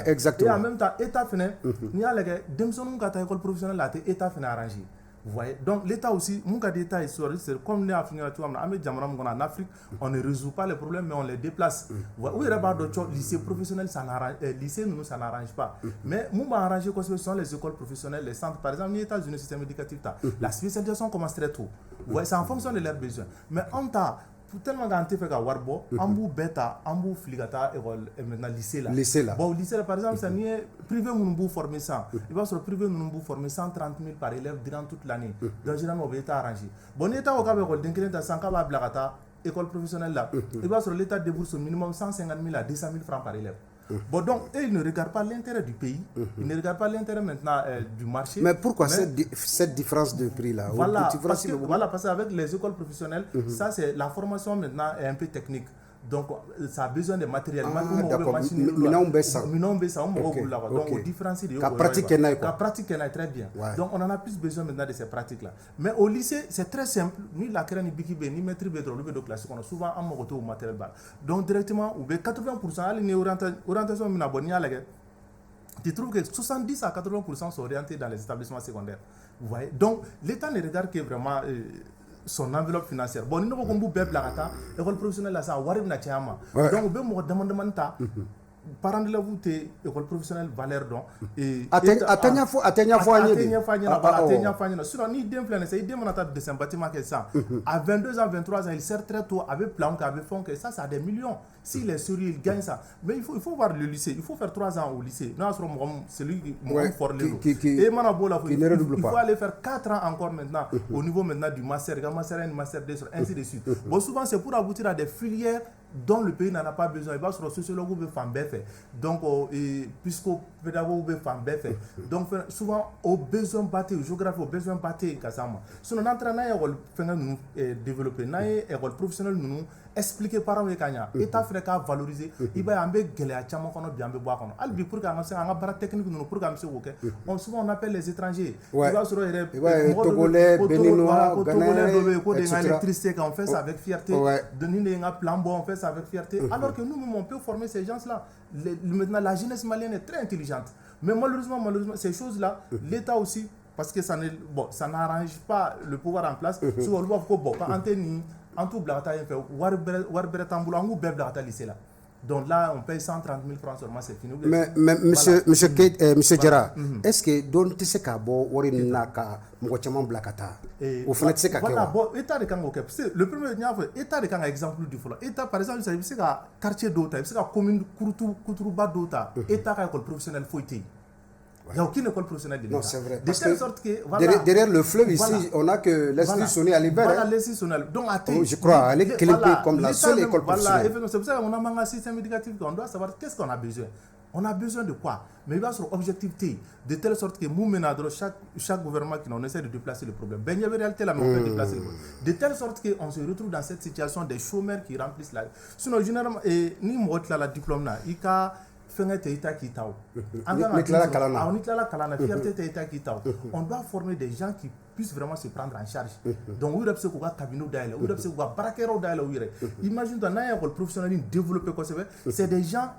B: exactement. Et en même temps état fenêtre ni a école professionnelle là état fenêtre arrangé. Vous voyez, donc l'État aussi, mon cas d'État historique, c'est comme nous en Afrique, on ne résout pas les problèmes, mais on les déplace. Oui, il y a d'autres lycées professionnels, lycée, nous, ça n'arrange pas. Mais nous, arrangé quoi, ce sont les écoles professionnelles, les centres. Par exemple, les États-Unis, le système éducatif, la spécialisation commence très tôt. Vous voyez, c'est en fonction de leurs besoins. Mais on t'a tellement ganté fait warbo ambu beta ambu fligata école et maintenant lycée là bon lycée là par exemple ça n'est privé nous former ça il va sur privé nous former 130 000 par élève durant toute l'année donc généralement état arrangé bon état au cas école d'incliner ta 100 ka blagata école professionnelle là il va sur l'état débourse au minimum 150 000 à 200 000 francs par élève. Bon, donc, ils ne regardent pas l'intérêt du pays, ils ne regardent pas l'intérêt maintenant du marché.
A: Mais pourquoi cette différence de prix-là?
B: Voilà, parce qu'avec les écoles professionnelles, ça c'est la formation maintenant est un peu technique. Donc, ça a besoin de matériel.
A: D'accord. Donc,
B: on différencie de
A: pratique
B: très bien. Donc, on en a plus besoin maintenant de ces pratiques-là. Mais au lycée, c'est très simple. Ni la crème, ni bikibé, ni maîtrise bédro, ni classique, on a souvent un mot au matériel. Donc, directement, 80% de l'orientation, tu trouves que 70 à 80% sont orientés dans les établissements secondaires. Vous voyez? Donc, l'État ne regarde que vraiment son enveloppe financière. Bon, nous avons beaucoup de l'école professionnelle là, ça donc on peut demander parents de la voûte école professionnelle valeur donc et
A: atteignez
B: sinon ni dem plein c'est dem on a de bâtiment que ça à 22 ans 23 ans il sert très tôt avec plan avec fond que ça a des millions s'il est sérieux il gagne ça mais il faut voir le lycée il faut faire 3 ans au lycée non c'est lui qui fort le et il faut aller faire 4 ans encore maintenant au niveau maintenant du master 1 master 2 ainsi de suite bon souvent c'est pour aboutir à des filières dont le pays n'en a pas besoin. Il va sur sociologue ou femme fait. Donc, psychopédagogue ou femme fait. Donc, souvent, au besoin batté, géographie, au besoin batté, Kassama. Sinon, on entraîne à l'école développer, l'école professionnelle, nous expliquer par exemple, l'État fait qu'à valoriser, il va y avoir des gens qui ont bien boire. Albi pour qu'on ait un bar technique, pour qu'on souvent on appelle les étrangers. Il va sur les
A: Togolais, Béninois, Ghanais,
B: l'électricité qu'on fait ça avec fierté. Donner un plan bon, on fait ça avec fierté. Alors que nous, on peut former ces gens-là. Maintenant, la jeunesse malienne est très intelligente. Mais malheureusement, ces choses-là, l'État aussi, parce que ça n'arrange pas le pouvoir en place. Souvent, on voit que quand en tout blata lycée là. Donc là, on paye 130 000 francs seulement, c'est fini.
A: Mais monsieur Djara, est-ce que don tu sais qu'à bo wari naka mokochama blakata au fait c'est qu'à
B: voilà bon état de Kango le premier état de Kango exemple du folo état par exemple c'est un quartier d'Ota c'est une commune Kouturuba d'Ota état à école professionnelle foité. Il n'y a aucune école professionnelle de l'État.
A: Non, c'est vrai.
B: De telle sorte que, voilà,
A: derrière le fleuve ici, on n'a que l'Esprit Sonné à l'hiver.
B: Voilà, l'Esprit Sonné. Donc,
A: je crois, elle est comme la seule école professionnelle.
B: Voilà, c'est pour ça qu'on a un système éducatif, on doit savoir qu'est-ce qu'on a besoin. On a besoin de quoi? Mais il va sur objectivité, de telle sorte que nous, chaque gouvernement qui essaie de déplacer le problème. Ben, il y avait réalité là, mais on fait déplacer le problème. De telle sorte qu'on se retrouve dans cette situation des chômeurs qui remplissent la. Sinon, généralement, ni moi, la diplôme là, il y a on doit former des gens qui puissent vraiment se prendre en charge. Donc, imagine dans un école professionnel développé, c'est des gens,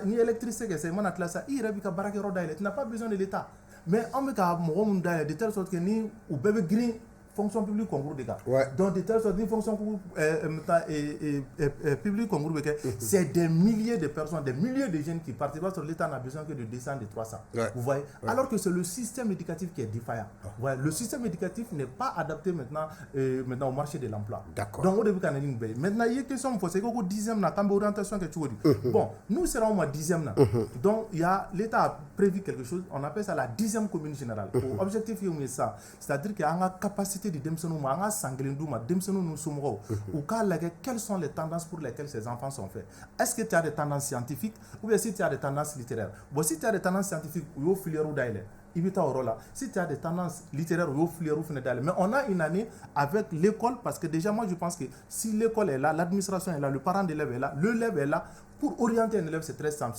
B: ni électricité, c'est mon classe, il n'a pas besoin de l'État. Mais on met de telle sorte que ni ou bébé green fonction publique concours des gars.
A: Ouais.
B: Donc, de telle sorte, une fonction publique concours des gars, c'est des milliers de personnes, des milliers de jeunes qui participent sur l'État n'a besoin que de 200, de 300.
A: Ouais.
B: Vous voyez? Alors que c'est le système éducatif qui est défaillant. Vous voyez? Le système éducatif n'est pas adapté maintenant au marché de l'emploi.
A: D'accord.
B: Donc, au début, quand on a maintenant, il y a une question, c'est qu'au 10e, quand on orientation que tu dis. Bon, nous serons au mois 10e. Donc, l'État a prévu quelque chose, on appelle ça la 10e commune générale. L'objectif est ça. C'est-à-dire qu'il y a une capacité de démissionner, ou quelles sont les tendances pour lesquelles ces enfants sont faits. Est-ce que tu as des tendances scientifiques ou bien si tu as des tendances littéraires? Bon, si tu as des tendances scientifiques, il y a filière ou d'ailleurs. Si tu as des tendances littéraires, mais on a une année avec l'école, parce que déjà moi je pense que si l'école est là, l'administration est là, le parent d'élève est là, l'élève est là, pour orienter un élève c'est très simple.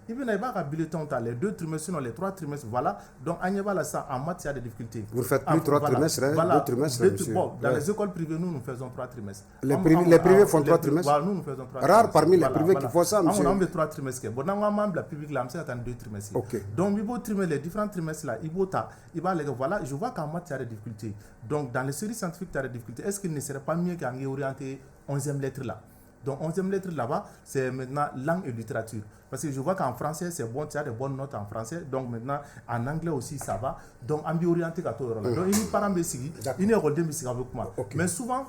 B: Il n'y a pas un bulletin, les 2 trimestres, sinon les 3 trimestres, voilà. Donc en maths, il y a des difficultés.
A: Vous faites plus 3 trimestres, hein,
B: voilà.
A: 2 trimestres.
B: Bon, dans les écoles privées, nous faisons 3 trimestres.
A: Les privés font 3 trimestres.
B: Voilà, nous faisons 3 trimestres.
A: Rare parmi les privés qui font ça, monsieur.
B: On a 3 trimestres. Bon, dans la public, là, on a 2 trimestres.
A: Okay.
B: Donc, les différents trimestres là, voilà, je vois qu'en maths, il y a des difficultés. Donc, dans les séries scientifiques, il y a des difficultés. Est-ce qu'il ne serait pas mieux qu'en orienter 11e lettre là? Donc, 11e lettre là-bas, c'est maintenant langue et littérature. Parce que je vois qu'en français, c'est bon, tu as des bonnes notes en français. Donc, maintenant, en anglais aussi, ça va. Donc, on peut orienter à tout. Donc, il y a des parents qui il y a des avec moi. Mais souvent,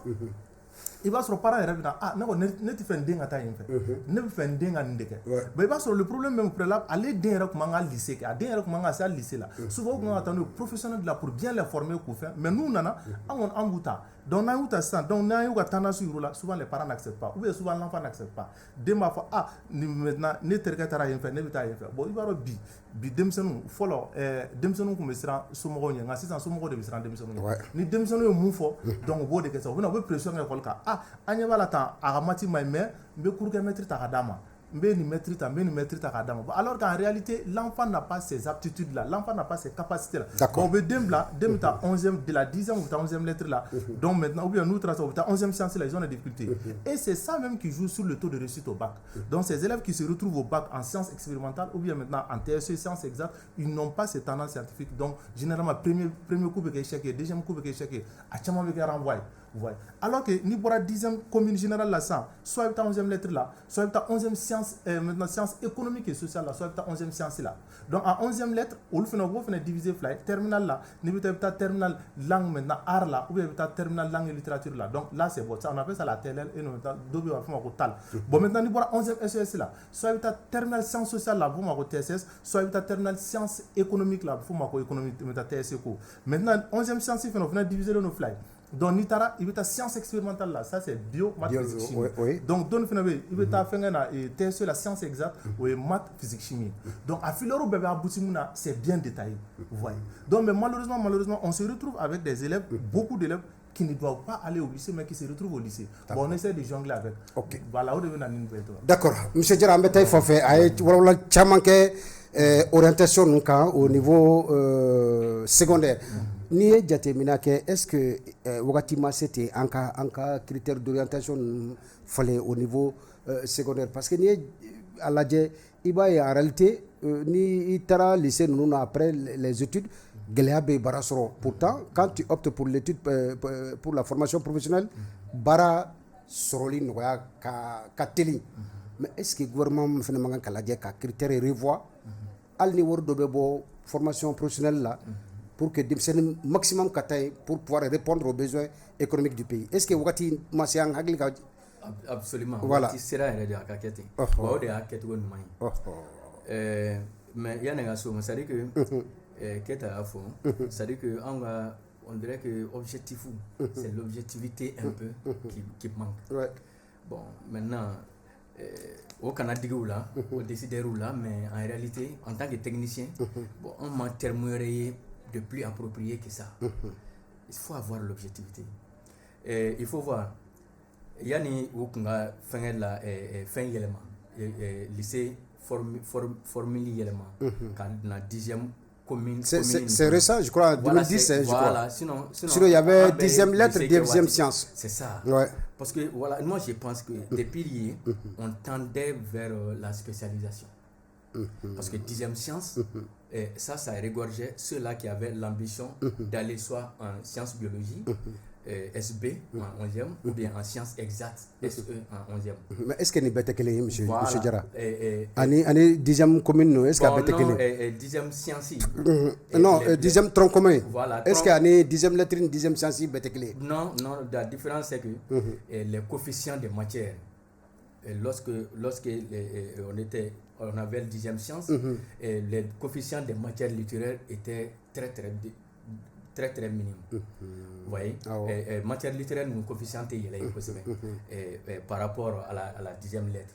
B: il va sur le parent et revient ne te fais un ding à ta ne fais un ding à n'indéke. Mais il va sur le problème même pour là, aller d'un recommandant à lycée, à d'un recommandant à lycée là. Souvent, on attend le professionnel de là pour bien les former qu'on fait. Mais nous, nana, on embouta. Donc, on a ça. Donc, on a eu tendance sur là. Souvent, les parents n'acceptent pas. Ou bien souvent, l'enfant n'accepte pas. Dès ma fois, maintenant, ne te regarde rien faire, ne veut rien faire. Bon, il va y bi demsenu follow demsenu ko mesra sumo nya ngasi san sumo ko de mesra demsenu ni demsenu mu fo donc bo de ke so na be pression école ka anya bala ta agamati mai me be cour que maître ta kadama be ni maître ta kadama alors qu'en réalité l'enfant n'a pas ces aptitudes là, l'enfant n'a pas ces capacités là. On veut demta 11e de la 10e ou 11e lettre là. Donc maintenant ou bien nous trace ou 11e science là, ils ont des difficultés. Et c'est ça même qui joue sur le taux de réussite au bac. Donc ces élèves qui se retrouvent au bac en sciences expérimentales ou bien maintenant en TSE sciences exactes, ils n'ont pas ces tendances scientifiques. Donc généralement premier coup que échec, deuxième coup que échec, à chaque moment que renvoie. Alors que ni pour la 10e commune générale là, soit avec ta 11e lettre là, soit avec ta 11e science, maintenant sciences économiques et sociales là, soit avec ta 11e science là. Donc en 11e lettre, on fait diviser fly, terminal là, ni avec ta terminal langue maintenant art là, ou avec ta terminal langue et littérature là. Donc là c'est bon, ça on appelle ça la TLL et nous dobi va faire un total. Bon maintenant ni pour la 11e SES là, soit avec ta terminal sciences sociales là, pour ma TSS, soit avec ta terminal sciences économiques là, pour ma économie ta TSE. Maintenant 11e science il fait diviser nos fly. Donc nitara il veut science expérimentale là, ça c'est bio maths physique chimie. Donc don finalement il veut faire un TSE la science exacte ou maths physique chimie. Donc à filero bébé aboutimuna c'est bien détaillé, vous voyez. Donc mais malheureusement on se retrouve avec des élèves, beaucoup d'élèves qui ne doivent pas aller au lycée mais qui se retrouvent au lycée. Bon on essaie de jongler avec. OK. Voilà où devient une nouvelle.
A: D'accord. Monsieur Diarra mbetay fofé ay wala chamanke orientation nuka au niveau secondaire. Ni jatemina ke est-ce que wakati ma c'était en cas critère d'orientation fallait au niveau secondaire parce que ni à la en réalité ni itara lycée nous après les études gléabe barasoro. Pourtant quand tu optes pour l'étude pour la formation professionnelle bara soroli noya ka teli. Mais est-ce que le gouvernement fait un critère et revoit al niveau de formation professionnelle là pour que c'est le maximum pour pouvoir répondre aux besoins économiques du pays. Est-ce que vous avez un
C: absolument.
A: Voilà.
C: C'est-à-dire que on dirait que objectif c'est l'objectivité un peu qui manque.
A: Ouais.
C: Bon, maintenant au Canada là, au décideur là, mais en réalité en tant que technicien, bon, on m'a terminé de plus approprié que ça. Il faut avoir l'objectivité. Il faut voir. Il y a ni ukunga fin la fin élément lycée formule élément quand la 10e commune.
A: C'est récent, je crois, en 2010, je crois.
C: Voilà, sinon
A: il y avait 10e lettre, 10e science.
C: C'est ça.
A: Ouais.
C: Parce que voilà, moi je pense que des piliers, on tendait vers la spécialisation. Parce que 10e science, ça regorgeait ceux-là qui avaient l'ambition d'aller soit en sciences biologie, SB en 11e, ou bien en sciences exactes, SE en 11e.
A: Mais est-ce que ni bête que les monsieur Diarra?
C: Et
A: Ani 10e commune, est-ce qu'il y a bête que
C: non,
A: les
C: 10e sciences.
A: Non, 10e tronc commun.
C: Voilà.
A: Est-ce qu'il y a ni 10e lettre, 10e sciences bête que les?
C: Non, la différence c'est que les coefficients de matière, lorsque on avait le 10e science, les coefficients de matière littéraire étaient très minime. Vous voyez, matière littéraire, nous coefficient par rapport à la 10e lettre.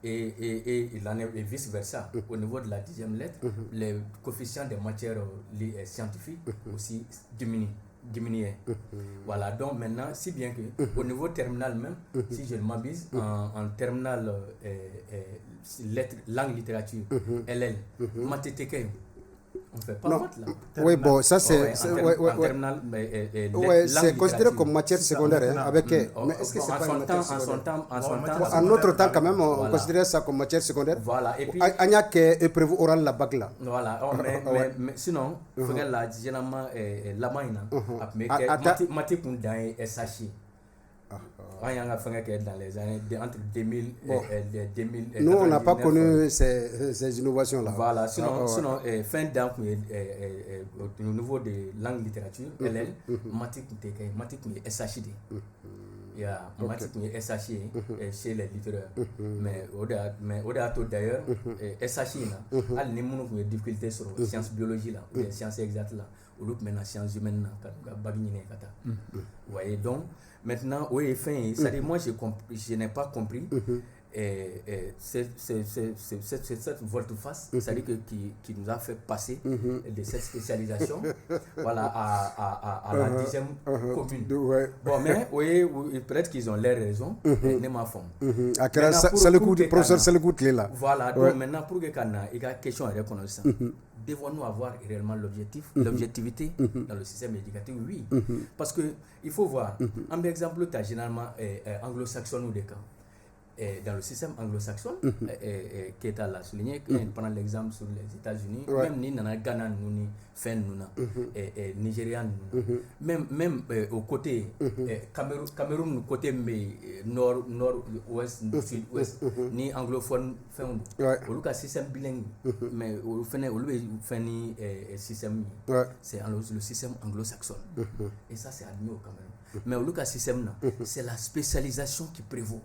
C: Et vice versa. Au niveau de la 10e lettre, les coefficients de matière scientifique aussi diminuaient. Voilà, donc maintenant, si bien que au niveau terminal même, si je ne m'abuse, en terminal langue littérature, LL, mathétique, on ne fait pas maths là.
A: Oui, bon, ça c'est. C'est considéré comme matière secondaire. Avec, mais est-ce que c'est pas une matière secondaire? En notre temps, quand même, on considérait ça comme matière secondaire.
C: Voilà, et puis.
A: Il y a que épreuve orale la bac là.
C: Voilà, mais sinon, il faut que généralement, la main, mathétique dans SHI. On y a fait dans les années entre 2000 et 2000.
A: Nous, on n'a pas connu ces innovations-là.
C: Voilà, sinon fin d'an, au niveau de langue littérature, LL, mathétique SHD. Il y a mathétique SHD chez les littéraires. Mais au-delà d'ailleurs, SHD, il y a des difficultés sur les sciences biologiques, les sciences exactes, ou maintenant sciences humaines. Vous voyez, donc. Maintenant, oui, c'est-à-dire moi je n'ai pas compris cette volte-face, c'est-à-dire qui nous a fait passer de cette spécialisation voilà, à la 10e commune. Bon, mais oui, peut-être qu'ils ont l'air raison, ne m'en font.
A: C'est le coup du professeur, c'est le coup de clé là.
C: Voilà, donc maintenant pour que il y a question à répondre ça. Devons-nous avoir réellement l'objectivité dans le système éducatif? Oui. Parce qu'il faut voir, un exemple, tu as généralement anglo-saxon ou des cas. Dans le système anglo-saxon, Keita l'a souligné, pendant l'exemple sur les États-Unis, même ni dans Ghana, ni Fen, Nigeria, même au côté Cameroun, côté nord-ouest, sud-ouest, ni anglophone, au cas système bilingue, mais au fait ni système, c'est le système anglo-saxon. Et ça, c'est admis au Cameroun. Mais au cas système, c'est la spécialisation qui prévaut.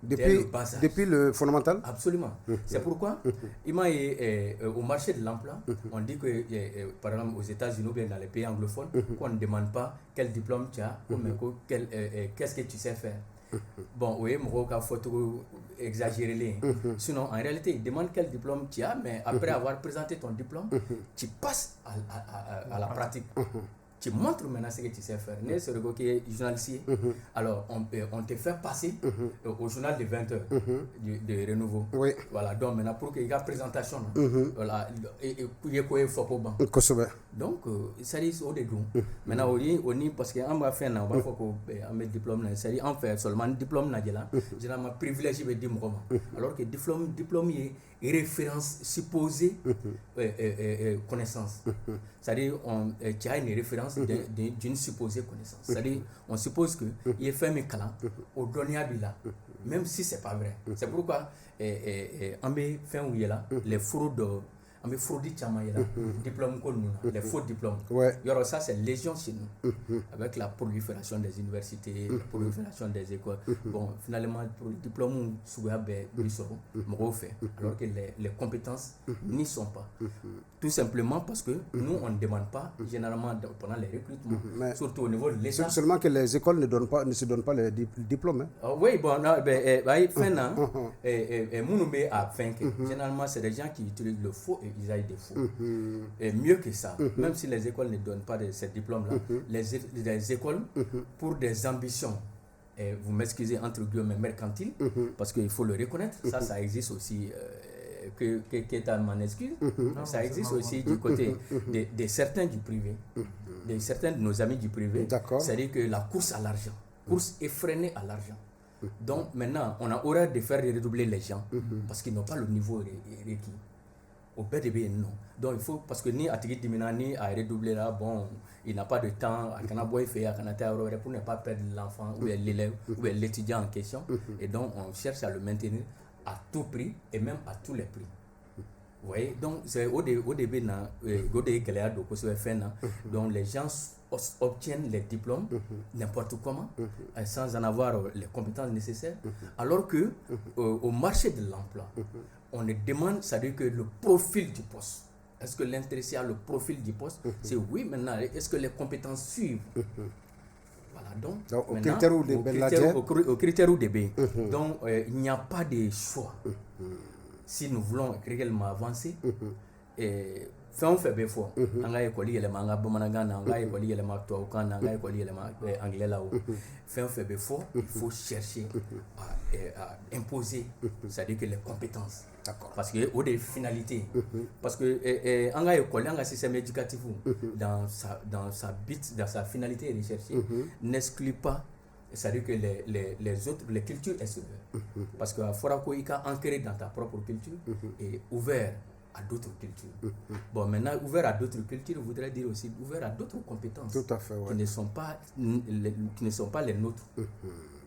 A: Depuis le fondamental?
C: Absolument. C'est pourquoi, au marché de l'emploi, on dit que, par exemple, aux États-Unis ou bien dans les pays anglophones, qu'on ne demande pas quel diplôme tu as, mais qu'est-ce que tu sais faire. Bon, oui, il faut exagérer. Sinon, en réalité, ils demandent quel diplôme tu as, mais après avoir présenté ton diplôme, tu passes à la pratique. Tu montres maintenant ce que tu sais faire. Né sur le qui est journaliste. Alors, on te fait passer au journal de 20 heures de renouveau. Oui. Voilà, donc maintenant, pour qu'il y ait une présentation, voilà, et il y a quoi il faut pour donc, ça dit au début. Maintenant, on dit parce qu'on va faire un diplôme, c'est-à-dire on fait seulement un diplôme, généralement privilégié de dire alors que diplôme est référence supposée connaissance. C'est-à-dire qu'il y a une référence d'une supposée connaissance. C'est-à-dire on suppose qu'il est fait mes calans au donniable là, même si c'est pas vrai. C'est pourquoi on met fin où il est là, les fraudes. On met fraude diplôme les faux diplômes. Alors ça c'est légion chez nous, avec la prolifération des universités, la prolifération des écoles. Bon, finalement, pour le diplôme, alors que les compétences n'y sont pas. Tout simplement parce que nous, on ne demande pas, généralement, pendant les recrutements, surtout au niveau de l'État.
A: Seulement que les écoles ne se donnent pas les diplômes.
C: Oui, bon, généralement, c'est des gens qui utilisent le faux et ils aillent des faux. Et mieux que ça, même si les écoles ne donnent pas ces diplômes-là, les écoles, pour des ambitions, vous m'excusez entre guillemets mercantiles, parce qu'il faut le reconnaître, ça existe aussi. Que m'en excuse, ça existe aussi du côté de certains du privé, de certains de nos amis du privé. C'est-à-dire que la course à l'argent, course effrénée à l'argent. Donc maintenant, on a horreur de faire redoubler les gens parce qu'ils n'ont pas le niveau requis. au BDB, non. Donc il faut, parce que ni à Dimina, ni à redoubler là, bon, il n'a pas de temps, à Kanabo, il fait à Kanata, pour ne pas perdre l'enfant ou l'élève ou l'étudiant en question. Et donc on cherche à le maintenir à tout prix et même à tous les prix. Vous voyez, donc c'est au début, donc les gens obtiennent les diplômes n'importe comment, sans en avoir les compétences nécessaires, alors que au marché de l'emploi, on ne demande, c'est-à-dire que le profil du poste. Est-ce que l'intéressé a le profil du poste? C'est oui, maintenant, est-ce que les compétences suivent? Voilà, donc
A: au critère UDB.
C: Donc, il n'y a pas de choix. Si nous voulons réellement avancer, fɛn o fɛn bɛ fɔ an ka école yɛlɛma an ka bamanankan na an ka école yɛlɛma tubabukan na an ka école yɛlɛma anglais la o fɛn o fɛn bɛ fɔ il faut chercher à imposer, c'est-à-dire que les compétences. Parce que o de finalité, parce que an ka école an ka système éducatif dans sa finalité recherchée n'exclut pas, c'est-à-dire que les cultures extérieures, parce que fora ko i ka ancrer dans ta propre culture et ouvert à d'autres cultures. Bon, maintenant, ouvert à d'autres cultures voudrait dire aussi ouvert à d'autres compétences.
A: Tout à fait, ouais.
C: qui ne sont pas les nôtres. Vous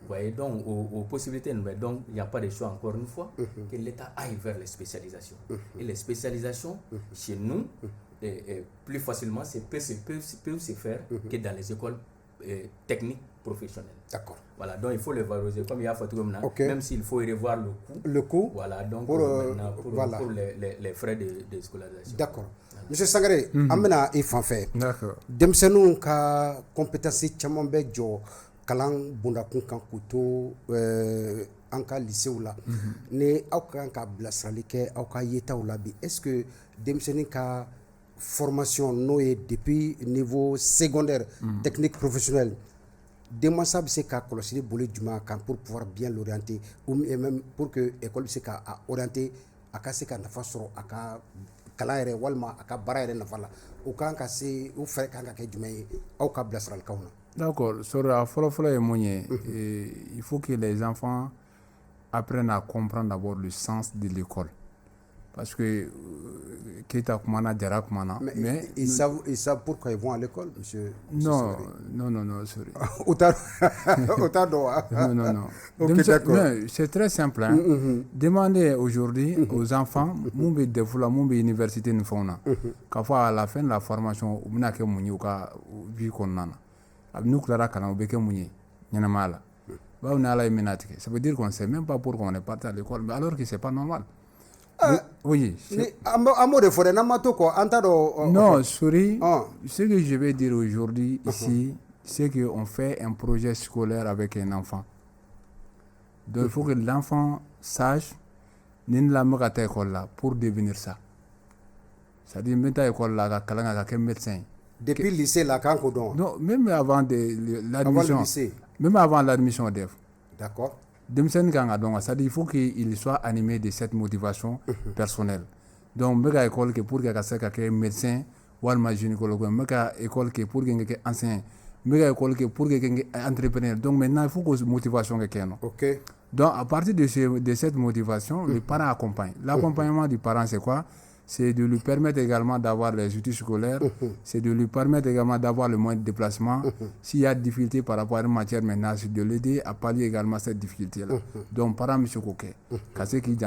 C: voyez, donc, aux possibilités nouvelles. Donc, il n'y a pas de choix, encore une fois, que l'État aille vers les spécialisations. Et les spécialisations, chez nous, plus facilement, peuvent se faire que dans les écoles techniques professionnelles.
A: D'accord.
C: Voilà, donc il faut le valoriser comme il y a photo maintenant, même s'il faut y revoir le coût. Voilà, donc pour les frais de scolarisation.
A: D'accord. Monsieur Sangaré, amena e fanfɛ.
D: D'accord.
A: Denmisɛnninw ka compétence caman bɛ jɔ kalan bondakun kan k'u to an ka lycéew la. Ni aw ka kan ka bilasirali kɛ aw ka yetaw la bi, est-ce que denmisɛnnin ka formation n'o ye depuis niveau secondaire technique professionnel, denmansa bɛ se ka kɔlɔsili boli juma kan pour pouvoir bien l'orienter ou même pour que école bɛ se ka orienter a ka se ka nafa sɔrɔ a ka kalan yɛrɛ walima a ka baara yɛrɛ nafa la, o kan ka se o fɛrɛ kan ka kɛ jumɛn ye aw ka bilasiralikanw na?
D: D'accord, sur la fɔlɔ ye mun ye, il faut que les enfants apprennent à comprendre d'abord le sens de l'école. Parce que Keita Kumana, Djara Kumana.
A: Mais ils savent pourquoi ils vont à l'école, monsieur?
D: Non, sorry. Non.
A: Okay, d'accord.
D: C'est très simple. Hein. Demandez aujourd'hui aux enfants, Mumbe Defoula, Mumbe Université Nfona, qu'à fois à la fin de la formation, on a que Mouni ou qu'à vie qu'on a. Nous, Clara Kana, on beke Mouni, Yanamala. On a la éminatike. Ça veut dire qu'on ne sait même pas pourquoi on est parti à l'école, alors que ce n'est pas normal. Oui. Non, sorry. Ce que je vais dire aujourd'hui ici, c'est qu'on fait un projet scolaire avec un enfant. Donc il faut que l'enfant sache pour devenir ça. C'est-à-dire, mettre à l'école là, qu'un médecin.
A: Depuis le lycée, là, quand on
D: non, même avant l'admission. Même avant l'admission d'EF.
A: D'accord.
D: C'est-à-dire il faut qu'il soit animé de cette motivation personnelle. Donc, je école pour qu'il soit médecin ou gynécologue, je école pour qu'il soit enseignant, je école pour qu'il soit entrepreneur. Donc, maintenant, il faut que motivation soit.
A: OK.
D: Donc, à partir de cette motivation, le parent accompagne. L'accompagnement du parent, c'est quoi? C'est de lui permettre également d'avoir les outils scolaires, c'est de lui permettre également d'avoir le moyen de déplacement. S'il y a des difficultés par rapport à une matière maintenant, c'est de l'aider à pallier également cette difficulté-là. Donc, par exemple, M. Koké, c'est qu'il y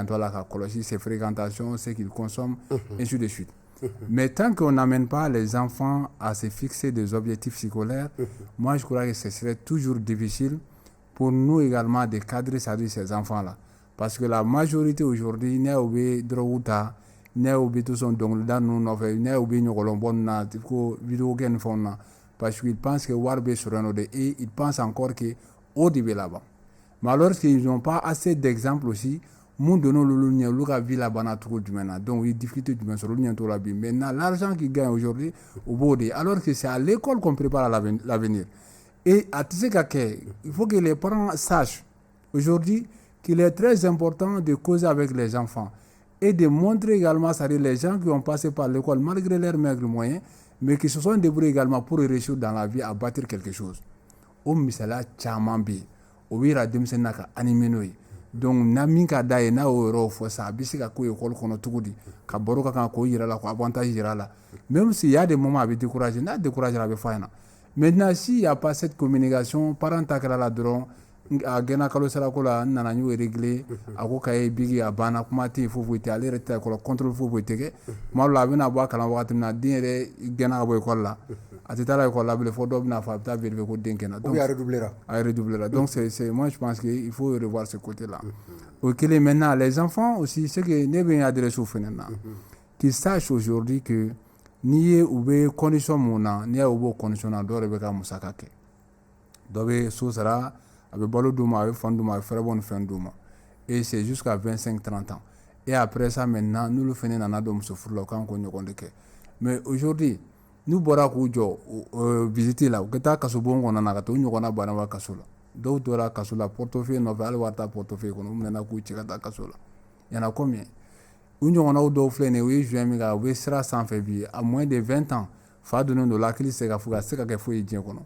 D: ses fréquentations, ce qu'il consomme, et ainsi de suite. Mais tant qu'on n'amène pas les enfants à se fixer des objectifs scolaires, moi je crois que ce serait toujours difficile pour nous également de cadrer ces enfants-là. Parce que la majorité aujourd'hui n'est pas droguta. Parce qu'ils pensent que Warbe sera et ils pensent encore que au début là-bas. Mais alors qu'ils n'ont pas assez d'exemples aussi, nous donnons le lien, le vie là-bas, donc il y a difficulté du maintenant, l'argent qu'ils gagnent aujourd'hui, au bout de, alors que c'est à l'école qu'on prépare l'avenir. Et à Tsekake, il faut que les parents sachent aujourd'hui qu'il est très important de causer avec les enfants. Et de montrer également, c'est-à-dire les gens qui ont passé par l'école malgré leurs maigres moyens, mais qui se sont débrouillés également pour réussir dans la vie à bâtir quelque chose. Au misala chamambi, au wira demsenaka animenoy. donc na min ka da ye n'a y'o yɔrɔ fɔ sa a bɛ se ka k'o école kɔnɔ cogo di ka baro ka kan k'o yira la ko avantage yira la même si y a des moments a bɛ décourager n'a décourager a bɛ f'a ɲɛna maintenant s'il y a pas cette communication parent ta kɛra la dɔrɔn a gɛnna kalo sarako la n nana n y'o régler a ko kaye bigi a banna kuma tɛ yen foyi foyi tɛ ale yɛrɛ tɛ école contrôle foyi foyi tɛ kɛ tuma dɔ la a bɛna bɔ a kalan wagati min na den yɛrɛ gɛnna ka bɔ école la a tɛ taa école la bilen fo dɔ bɛna fɔ a bɛ taa vérifier ko den kɛnna donc a redoublera donc c'est moi je pense que il faut revoir ce côté là au kelen maintenant les enfants aussi c'est que ne bɛ adresse au fɛnɛ na qu'ils sachent aujourd'hui que n'i ye u bɛ condition mun na n'i y'a ye u b'o condition na dɔw yɛrɛ bɛ ka musaka kɛ dɔ bɛ so sara a bɛ balo d'u ma a bɛ fan d'u ma a bɛ fɛrɛ bɔ ni fɛn d'u ma et c'est jusqu'à 25-30 ans et après ça maintenant n'olu fɛnɛ nana don muso furu la u kan k'o ɲɔgɔn de kɛ mais aujourd'hui n'u bɔra k'u jɔ visite la u ka taa kaso bon kɔnɔna na ka taa u ɲɔgɔnna banna bɔ kaso la dɔw tora kaso la portefeuille nɔfɛ hali wari ta portefeuille kɔnɔ u minɛna k'u cɛ ka taa kaso la il y en a combien u ɲɔgɔnnaw dɔw filɛ nin ye u ye juin min kɛ u bɛ sira sanfɛ bi à moins de 20 ans fa donnen don la hakili se ka fo ka se ka kɛ foyi ye diɲɛ kɔnɔ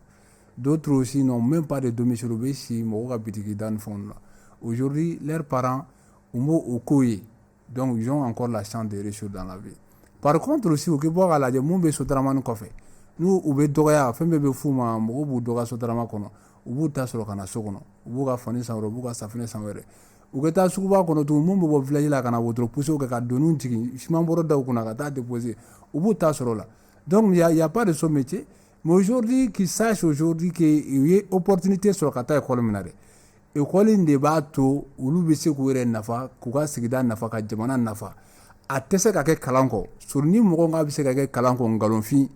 D: d'autres aussi n'ont même pas de domicile u bɛ si mɔgɔw ka bitiki da ni fɛnw la aujourd'hui leurs parents u m'o o ko ye donc ils ont encore la chance de réussir dans la vie par contre aussi u k'i bɔ k'a lajɛ mun bɛ sotaramani kɔfɛ n'u u bɛ dɔgɔya fɛn bɛɛ bɛ f'u ma mɔgɔw b'u dɔgɔya sotarama kɔnɔ u b'u ta sɔrɔ ka na so kɔnɔ u b'u ka fani san wɛrɛ u b'u ka safinɛ san wɛrɛ u bɛ taa suguba kɔnɔ tugun mun bɛ bɔ village la ka na wotoro pousseau kɛ ka doniw jigin siman bɔrɔ daw kunna ka taa déposer u b'u ta sɔrɔ o la donc il y a pas de ce métier mais aujourd'hui qu'ils sachent aujourd'hui que u ye opportunité sɔrɔ ka taa école min na dɛ école in de b'a to olu bɛ se k'u yɛrɛ nafa k'u ka sigida nafa ka jamana nafa a tɛ se ka kɛ kalan kɔ surtout ni mɔgɔ k'a bɛ se ka kɛ kalan kɔ nkalonfin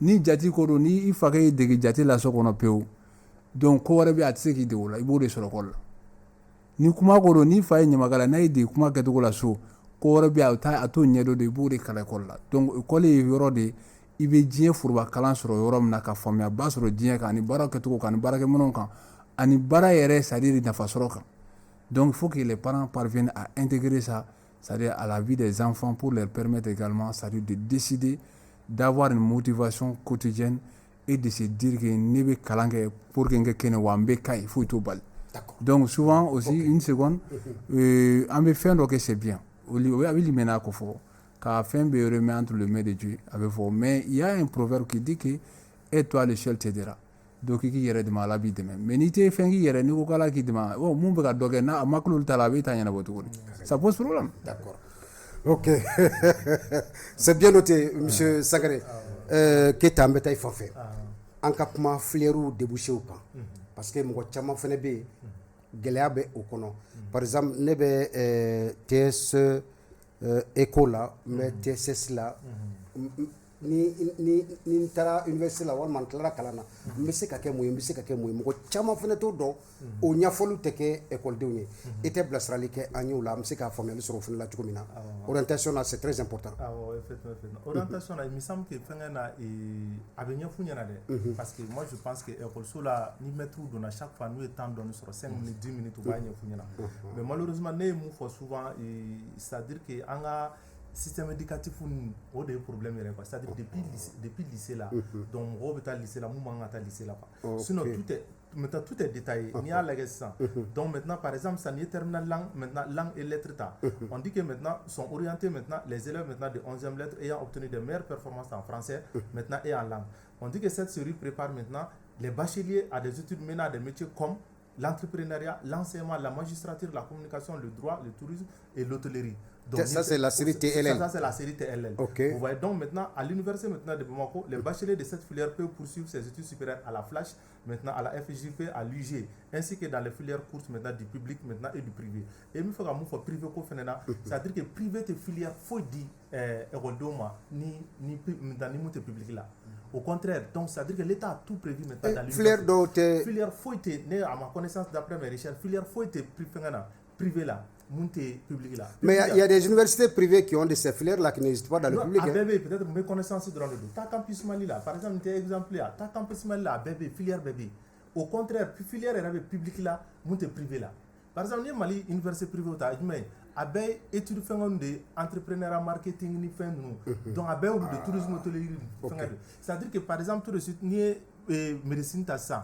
D: ni jati ko don ni i fakɛ y'i dege jati la so kɔnɔ pewu donc ko wɛrɛ bɛ a tɛ se k'i dege o la i b'o de sɔrɔ école la ni kuma ko don ni fa ye ɲamakala n'a y'i dege kuma kɛcogo la so ko wɛrɛ bɛ a t'o ɲɛdɔn de i b'o de kalan école la donc école ye yɔrɔ de i bɛ diɲɛ foroba kalan sɔrɔ yɔrɔ min na ka faamuyaba sɔrɔ diɲɛ kan ani baara kɛcogo kan ani baarakɛminɛnw kan ani baara yɛrɛ c'est-à-dire nafa sɔrɔ kan donc il faut que les parents parviennent à intégrer ça c'est-à-dire à la vie des enfants pour leur permettre également c'est-à-dire de décider d'avoir une motivation quotidienne et de se dire que ne bɛ kalan kɛ pour que n kɛ kɛnɛ wa n bɛ ka ye foyi t'o bali donc souvent aussi une seconde an bɛ fɛn dɔ kɛ c'est bien a bɛ limaniya ko fɔ ka fɛn bɛɛ remet entre les mains de Dieu a bɛ fɔ mais il y a un proverbe qui dit que et toi le ciel t'aidera donc i k'i yɛrɛ dɛmɛ ala b'i dɛmɛ mais n'i tɛ fɛn k'i yɛrɛ n'i ko k'ala k'i dɛmɛ mun bɛ ka dɔ kɛ n'a ma kulo ta la a bɛ taa ɲɛnabɔ cogo di ça pose problème.
A: D'accord. Ok. C'est bien noté, monsieur Sangaré. Keita an bɛ taa i fan fɛ an ka kuma filières débouchés kan parce que mɔgɔ caman fana bɛ yen gɛlɛya bɛ o kɔnɔ par exemple ne bɛ TS ECO la n bɛ TSS la ni n taara université la walima n tilara kalan na n bɛ se ka kɛ mun ye n bɛ se ka kɛ mun ye mɔgɔ caman fana t'o dɔn o ɲɛfɔliw tɛ kɛ ekɔlidenw ye i tɛ bilasirali kɛ an y'o la an bɛ se ka faamuyali sɔrɔ o fana la cogo min na orientation na c'est très important.
B: Effectivement orientation na il me semble que fɛnkɛ na a bɛ ɲɛf'u ɲɛna dɛ parce que moi je pense que école la ni maître donna chaque fois n'u ye temps dɔɔni sɔrɔ 5 minutes 10 minutes u b'a ɲɛf'u ɲɛna mais malheureusement ne ye mun fɔ souvent c'est à dire que an ka système éducatif o de ye problème yɛrɛ quoi c'est-à-dire depuis lycée là donc mɔgɔw bɛ taa lycée la mun man ka taa lycée la quoi sinon tout est détaillé n'i y'a lajɛ sisan donc maintenant par exemple ça n'i ye terminal langue et lettres ta on dit que maintenant sont orientés maintenant les élèves maintenant de 11e lettres ayant obtenu de meilleures performances en français maintenant et en langue on dit que cette série prépare maintenant les bacheliers à des études menant à des métiers comme l'entrepreneuriat, l'enseignement, la magistrature, la communication, le droit, le tourisme et l'hôtellerie.
A: Donc, ça, c'est la série TLL.
B: Ça, c'est la série TLL.
A: Okay.
B: Vous voyez, donc maintenant, à l'université maintenant de Bamako, les bacheliers de cette filière peuvent poursuivre ses études supérieures à la Flash, maintenant à la FJP, à l'UG, ainsi que dans les filières courtes maintenant du public maintenant et du privé. Et il faut que privé ko fenena, c'est-à-dire que privé te filière faut dire érodoma ni public là. Au contraire, donc c'est-à-dire que l'État a tout prévu maintenant dans l'université. Filière faut être, à ma connaissance d'après mes recherches, filière faut être privé là. Public là.
A: Mais il y a des universités privées qui ont de ces filières-là qui n'existent pas dans le public.
B: Peut-être mes connaissances dans le dos. Ta campus Mali là, par exemple, tu exemple là, ta campus Mali là, bébé, filière bébé. Au contraire, filière est public là, monte privé là. par exemple ni Mali université privée ta jumɛn a bɛɛ étude fɛngɛw de entrepreneuriat marketing ni fɛn ninnu donc a bɛɛ olu de tourisme hôtellerie fɛngɛ de c'est à dire que par exemple tout de suite ni ye médecine ta sisan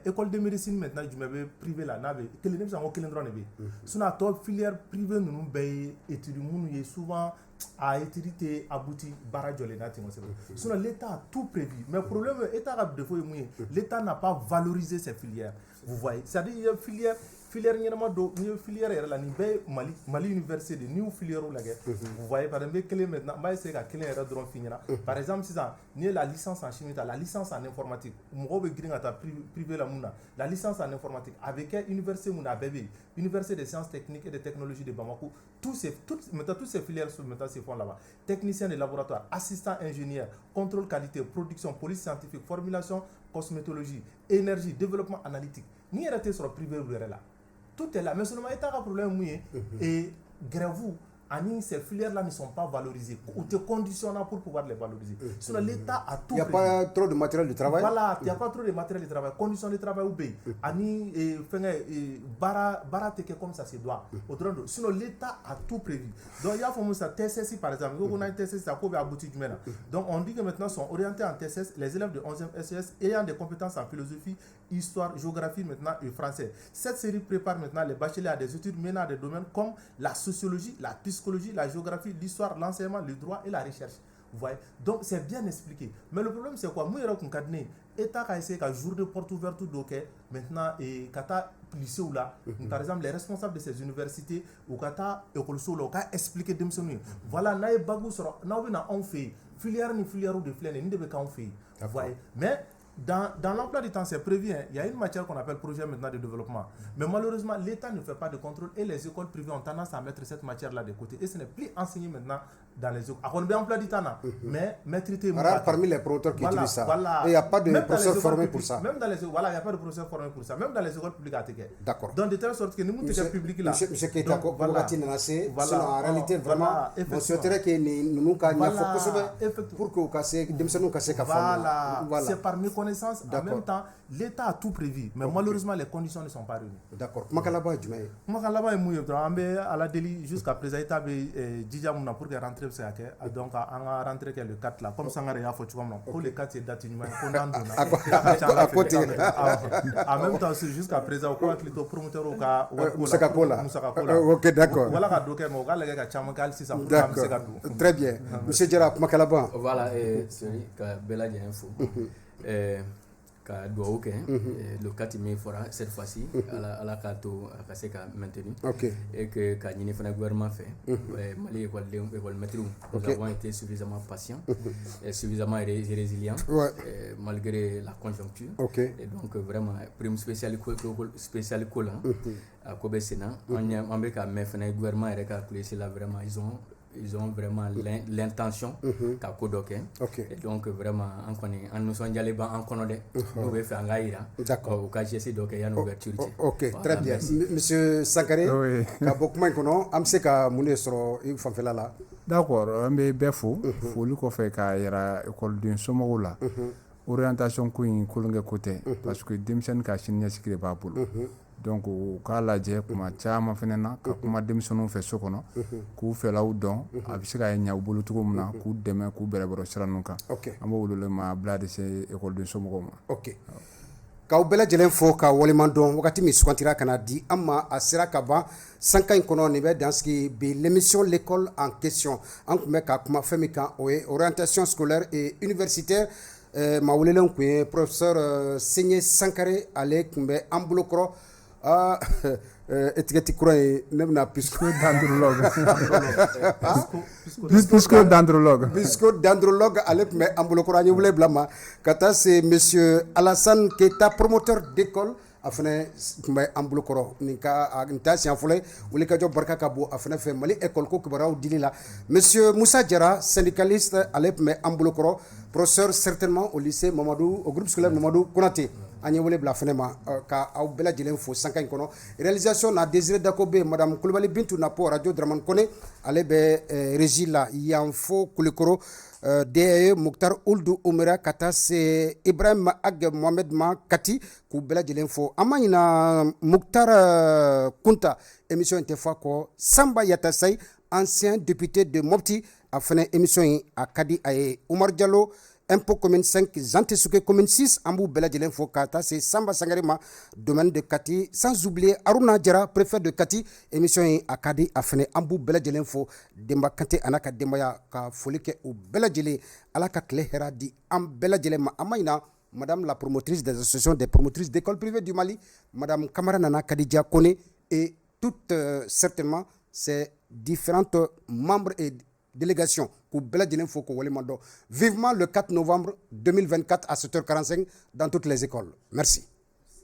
B: école de médecine maintenant jumɛn bɛ privé la n'a bɛ kelen ne bɛ se ka n ko kelen dɔrɔn de bɛ yen sinon a tɔ filière privée ninnu bɛɛ ye étude minnu ye souvent a étude tɛ abouti baara jɔlen n'a tɛ kosɛbɛ sinon l'état a tout prévu mais problème état ka défaut ye mun ye l'état n'a pas valorisé ces filières vous voyez c'est à dire il y a filière ɲɛnama dɔ n'i ye filière yɛrɛ la nin bɛɛ ye Mali université de n'i y'u filière lajɛ vous voyez par exemple n bɛ kelen maintenant n b'a essayer ka kelen yɛrɛ dɔrɔn f'i ɲɛna par exemple sisan n'i ye la licence en chimie ta la licence en informatique mɔgɔw bɛ girin ka taa privé la mun na la licence en informatique a bɛ kɛ université mun na a bɛɛ bɛ yen université des sciences techniques et de technologies de Bamako maintenant toutes ces filières maintenant se font là-bas technicien de laboratoire assistant ingénieur contrôle qualité production police scientifique formulation cosmétologie énergie développement analytique n'i yɛrɛ tɛ sɔrɔ privé yɛrɛ la tout est là mais seulement état ka problème mun ye et grève ani ces filières là ne sont pas valorisées ou te conditionnant pour pouvoir les valoriser sinon l'état a tout
A: il y a pas trop de matériel de travail
B: voilà il y a pas trop de matériel de travail conditions de travail ou bien ani fengɛ bara te kɛ comme ça se doit au dɔrɔn sinon l'état a tout prévu donc il y a fɔ mun sa TSS par exemple ko na TSS ça ko bɛ abouti jumɛn na donc on dit que maintenant sont orientés en TSS les élèves de 11e SES ayant des compétences en philosophie histoire géographie maintenant et français cette série prépare maintenant les bacheliers à des études menant à des domaines comme la sociologie la psychologie, la géographie, l'histoire, l'enseignement, le droit et la recherche. Vous voyez? Donc c'est bien expliqué. Mais le problème c'est quoi? Moi, l'État a essayé qu'un jour de porte ouverte maintenant et kata lycée ou là, par exemple les responsables de ces universités ou kata école solo, ka expliquer dem sonu. Voilà, na e bagou sera, na obina on fait filière ni filière ou de filière ni de be on fait. Vous voyez? Mais dans l'emploi du temps, c'est prévu. Il y a une matière qu'on appelle projet maintenant de développement. Mais malheureusement, l'État ne fait pas de contrôle et les écoles privées ont tendance à mettre cette matière-là de côté. Et ce n'est plus enseigné maintenant dans les écoles. On a emploi du temps, mais traité.
A: Parmi les promoteurs qui utilisent ça. Et il n'y a pas de professeurs formés pour ça.
B: Même dans les écoles, voilà, il n'y a pas de professeurs formés pour ça. Même dans les écoles publiques à Téké.
A: D'accord.
B: Donc de telle sorte que nous, nous publics là.
A: Monsieur Keita, en réalité, vraiment, on souhaiterait que nous pour que vous cassez,
B: voilà, c'est par méconnaissance. En même temps, l'État a tout prévu, mais malheureusement, les conditions ne sont pas réunies.
A: D'accord. Makalaba Djumé.
B: Makalaba est mouillé. À la délit, jusqu'à présent, l'État a déjà pour que rentrer donc on a rentré le 4 là. Comme ça, on a fait pour le 4, c'est date à côté. En même temps, jusqu'à présent, on a le promoteur au cas
A: Moussa Kola. Ok, d'accord.
B: Voilà,
A: très bien. Monsieur Djera, Makalaba.
C: Voilà, celui qui a Bella Info. Ka duwawu kɛ le 4 mai fɔra cette fois-ci ala k'a to a ka se ka maintenu et que ka ɲini fana gouvernement fɛ Mali école-maîtres nous avons été suffisamment patients et suffisamment résilients malgré la conjoncture et donc vraiment prime spéciale ko la a ko bɛ sen na an bɛ ka mɛn fana gouvernement yɛrɛ ka clé là vraiment ils ont vraiment l'intention ka ko dɔ kɛ et donc vraiment an kɔni an nisɔndiyalen b'an an kɔnɔ dɛ n'u bɛ fɛ an k'a yira u ka geste dɔ kɛ yanni ouverture cɛ.
A: Ok, très bien. Monsieur Sankare ka bɔ kuma in kɔnɔ an bɛ se ka mun de sɔrɔ i fanfɛla la.
D: D'accord, an bɛ bɛɛ fo foli kɔfɛ k'a yira ekɔliden somɔgɔw la orientation ko in kolonkɛ ko tɛ parce que denmisɛnnin ka siniɲɛsigi de b'a bolo. Donc u k'a lajɛ kuma caman fana na ka kuma denmisɛnninw fɛ so kɔnɔ k'u fɛlaw dɔn a bɛ se ka ɲɛ u bolo cogo min na k'u dɛmɛ k'u bɛrɛbɛrɛ sira ninnu kan an b'o wele ma bila de se ekɔliden somɔgɔw ma.
A: Ok, k'aw bɛɛ lajɛlen fo ka waleman dɔn wagati min sugantira ka na di an ma a sera ka ban sanka in kɔnɔ nin bɛ dansigi bi l'émission l'école en question an tun bɛ ka kuma fɛn min kan o ye orientation scolaire et universitaire maa welelen tun ye professeur Sɛɲɛ Sankare ale tun bɛ an bolokɔrɔ étiquette kura ye ne bɛna psychodendrologue ale tun bɛ an bolokɔrɔ an ye wele bila ma ka taa se monsieur Alassane Keita promoteur d'école a fana tun bɛ an bolokɔrɔ nin t'a siɲɛ fɔlɔ ye wulikajɔ barika ka bon a fana fɛ Mali école ko kibaruyaw dili la monsieur Moussa Diarra syndicaliste ale tun bɛ an bolokɔrɔ professeur certainement au lycée Mamadou au groupe scolaire Mamadou Konaté an ye wele bila fɛnɛ ma ka aw bɛɛ lajɛlen fo sanka in kɔnɔ réalisation na Désiré Dako be madame Kulibali Bintu Napo radio Dramane Kone ale bɛ régie la yan fo Kulikoro DAE Muktar Uldu Umera ka taa se Ibrahim Ag Mohamed ma Kati k'u bɛɛ lajɛlen fo an ma ɲina Muktar Kunta émission in tɛ fɔ a kɔ Samba Yatasai ancien député de Mopti a fɛnɛ émission in a ka di a ye Umar Diallo impôt commune 5 Zantesouké commune 6 an b'u bɛɛ lajɛlen fo ka taa se Samba Sangare ma domaine de Kati sans oublier Aruna Jara préfet de Kati émission in a ka di a fɛnɛ an b'u bɛɛ lajɛlen fo Demba Kante a n'a ka denbaya ka foli kɛ u bɛɛ lajɛlen Ala ka tile hɛra di an bɛɛ lajɛlen ma an ma ɲina madame la promotrice des associations des promotrices d'écoles privées du Mali madame Kamara Nana Kadija Kone et toutes certainement ces différentes membres et délégation k'u bɛɛ lajɛlen fo k'u waleɲuman dɔn vivement le 4 novembre 2024 à 7h45 dans toutes les écoles merci.